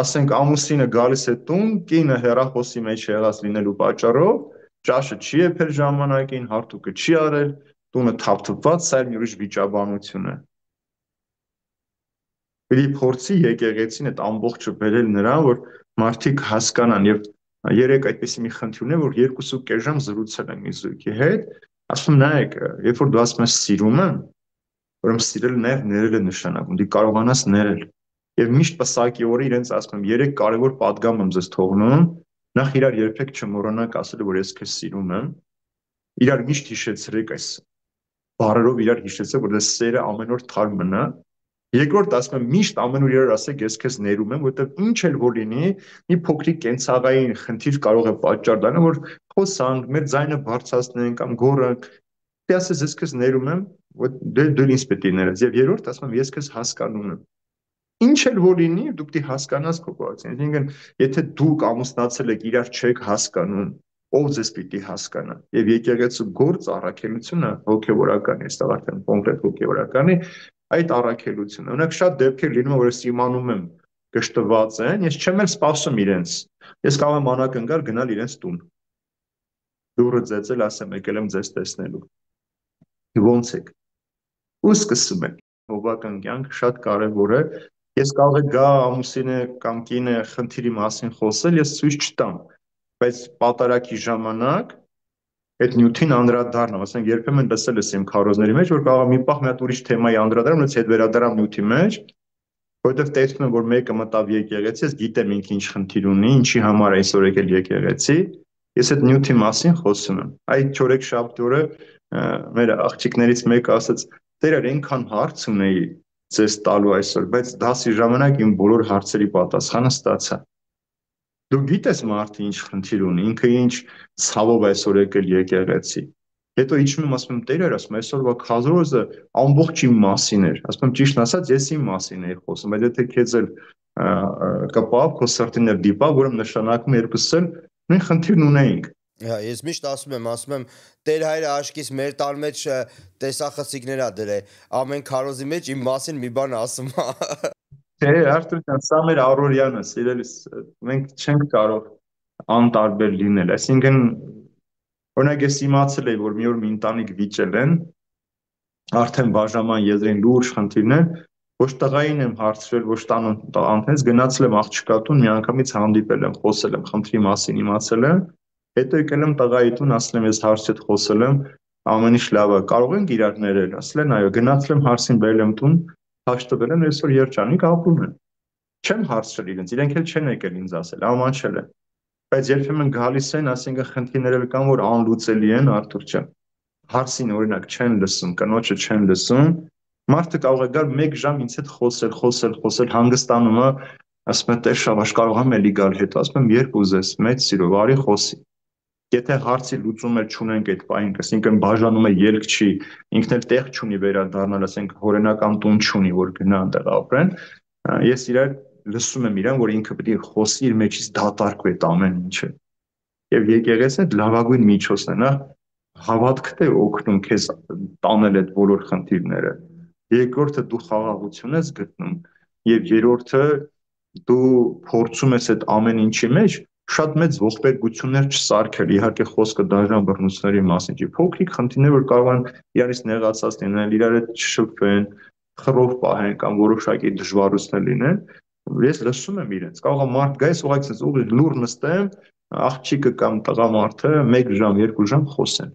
ասենք ամուսինը գալիս է տուն, կինը հեռախոսի մեջ եղած լինելու պատճառով, ճաշը չի եփել ժամանակին, հարթուկը չի արել, տունը թափթփված, սա մի ուրիշ վիճաբանություն է։ Պիտի փորձի եկեղեցին այդ ամբողջը բերել նրան, որ մարդիկ հասկանան եւ երեք այդպեսի մի խնդիր ունեմ, որ 2.5 ժամ զրուցել եմ մի զույգի հետ, ասում նայեք, երբ որ դու ասում ես սիրում եմ, ուրեմն սիրելը նաեւ ներել է նշանակում, դու կարողանաս ներել։ Եվ միշտ պսակի օրը իրենց ասում եմ, 3 կարևոր պատգամ եմ ձեզ թողնում, նախ իրար երբեք չմոռանաք ասել, որ ես քեզ սիրում եմ, իրար միշտ հիշեցրեք այս բառերով իրար հիշեցեք, որ դες սերը ամեն օր թարմ մնա։ Երկրորդ ասում եմ, միշտ ամեն օր իրար ասեք, ես քեզ ներում եմ, որովհետև ինչ էլ որ լինի, մի փոքրիկ կենցաղային խնդիր կարող է պատճառ դառնալ, որ խոսանք, մեր ձայնը բարձրացնենք կամ գոռանք։ Դե ասես, ես քեզ ներում եմ, դու ինձ պետք է ներես։ Եվ երրորդ ասում եմ, ես քեզ հասկանում եմ։ Ինչ էլ որ լինի, դու պետք է հասկանաս քո կողմից։ Այսինքն, եթե դուք ամուսնացել եք, իրար չեք հասկանում, ով ձեզ պիտի հասկանա։ Եվ եկեղեցու գործ առաքելությունը հոգևորական է, այստեղ արդեն կոնկրետ հոգևորական է, այդ առաքելությունը։ Օրինակ շատ դեպքեր լինում է, որ ես իմանում եմ գշտված են, ես չեմ էլ սպասում իրենց։ Ես կարող եմ անակնկալ գնալ իրենց տուն։ Դուրը ծեծել, ասեմ, եկել եմ ձեզ տեսնելու։ Ոնց եք։ Ու սկսում եք։ Հոգական կյանք շատ կարևոր է։ Ես կարող եմ գա ամուսինը կամ կինը խնդիրի մասին խոսել, ես ցույց չտամ, բայց պատարակի ժամանակ այդ նյութին անդրադառնամ, ասենք երբեմն լսել ես իմ քարոզների մեջ, որ կարող է մի պահ մի հատ ուրիշ թեմայի անդրադառնամ, բայց հետ վերադառնամ նյութի մեջ, որովհետև տեսնում եմ, որ մեկը մտավ եկեղեցի, ես գիտեմ ինքը ինչ խնդիր ունի, ինչի համար այսօր եկել եկեղեցի, ես այդ նյութի մասին խոսում եմ։ Այդ չորեքշաբթի օրը մեր աղջիկներից մեկը ասաց. «Տեր, այնքան հարց ունեի ձեզ տալու այսօր, բայց դասի ժամանակ իմ բոլոր հարցերի պատասխանը ստացա»։ Դու գիտես մարդը ինչ խնդիր ունի, ինքը ինչ ցավով այսօր եկել եկեղեցի։ Հետո իջնում եմ, ասում եմ, Տերեր, ասում եմ, այսօրվա քազորոզը ամբողջ իմ մասին էր։ Ասում եմ, ճիշտն ասած, ես իմ մասին էի խոսում, բայց եթե քեզ էլ կպավ, քո սրտին էլ դիպավ, ուրեմն նշանակում է երկուսս էլ նույն խնդիրն ունեինք։ Հա, ես միշտ ասում եմ, Տեր հայրը աշկից մեր տան մեջ տեսախցիկներ ա դրել, ամեն քարոզի մեջ իմ մասին մի բան ասում ա։ Թե Արտուր ջան, սա մեր առօրյանը, սիրելիս, մենք չենք կարող անտարբեր լինել։ Այսինքն, օրինակ ես իմացել էի, որ մի օր մի ընտանիք վիճել են, արդեն բաժանման եզրին լուրջ խնդիրներ, ոչ տղային եմ հարցրել, ոչ տանտես, գնացել եմ աղջկա տուն, միանգամից հանդիպել եմ, խոսել եմ խնդրի մասին, իմացել եմ, հետո եկել եմ տղայի տուն, ասել եմ, ես հարցի հետ խոսել եմ, ամեն ինչ լավ է, կարող ենք իրար ներել, ասել են, այո, գնացել եմ հարցին բերել եմ տուն, հաշ տվել են, այսօր երջանիկ ապրում են։ Չեմ հարցրել իրենց, իրենք էլ չեն եկել ինձ ասել, ամանչել են։ Բայց երբեմն գալիս են, ասենք խնդիրներ էլ կան, որ անլուծելի են, Արթուր ջան։ Հարցին օրինակ չեն լսում, կնոջը չեն լսում, մարդը կարող է գալ 1 ժամ ինձ հետ խոսել, հանգստանում է, ասում է Տեր Շավարժ, կարող եմ էլի գալ հետո, ասում եմ երբ ուզես, մեծ սիրով, արի խոսի։ Եթե հարցի լուծում էլ չունենք այդ պահին, այսինքն բաժանում է ելք չի, ինքն էլ տեղ չունի վերադառնալ, ասենք հորենական տուն չունի, որ գնա այնտեղ ապրեն, ես իրար լսում եմ իրան, որ ինքը պետք է խոսի իր մեջից դատարկվի այդ ամեն ինչը։ Եվ եկեղեցին այդ լավագույն միջոցն է, նա հավատքդ է օգնում քեզ տանել այդ բոլոր խնդիրները։ Երկրորդը դու խաղաղություն ես գտնում, եւ երրորդը դու փորձում ես այդ ամեն ինչի մեջ շատ մեծ ողբերգություններ չսարքել, իհարկե խոսքը դաժան բռնությունների մասին չի, փոքրիկ խնդիրներ, որ կարող են իրարից նեղացած լինել, իրար հետ չշփվեն, խռով պահեն կամ որոշակի դժվարություններ լինեն, ես լսում եմ իրենց, կարող է մարդ գա, ես ուղղակի ասես ուղիղ լուր նստեմ, աղջիկը կամ տղամարդը 1 ժամ, 2 ժամ խոսեն։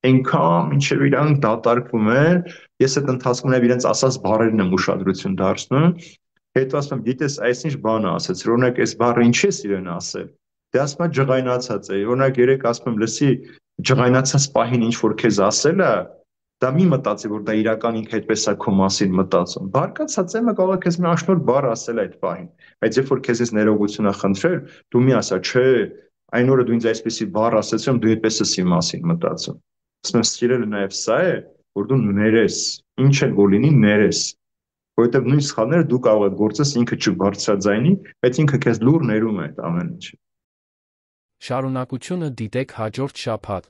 Այնքան մինչև իրանք դատարկվում են, ես այդ ընթացքում նաև իրենց ասած բառերն եմ ուշադրություն դարձնում, հետո ասում եմ, գիտես, այսինչ բանը ասեց, օրինակ այս բառը ինչ է իրեն ասել։ Դե ասում է ջղայնացած է, օրինակ երեք ասում եմ, լսի, ջղայնացած պահին ինչ որ քեզ ասել է, դա մի մտածի, որ դա իրական ինքը այդպես է քո մասին մտածում։ Բարկացած է, կարող է քեզ մի աշնոր բառ ասել այդ պահին, բայց երբ որ քեզից ներողություն է խնդրել, դու մի ասա, չէ, այն օրը դու ինձ այսպեսի բառ ասեցում, դու այդպես ես իմ մասին մտածում։ Ասում եմ, սիրելը նաև սա է, որ դու ներես, ինչ էլ որ լինի, ներես, որովհետև նույն սխալները դու կարող ես գործես ինքը չբարձրաձայնի, բայց ինքը քեզ լուր ներում է այդ ամեն ինչը։ Շարունակությունը դիտեք հաջորդ շաբաթ։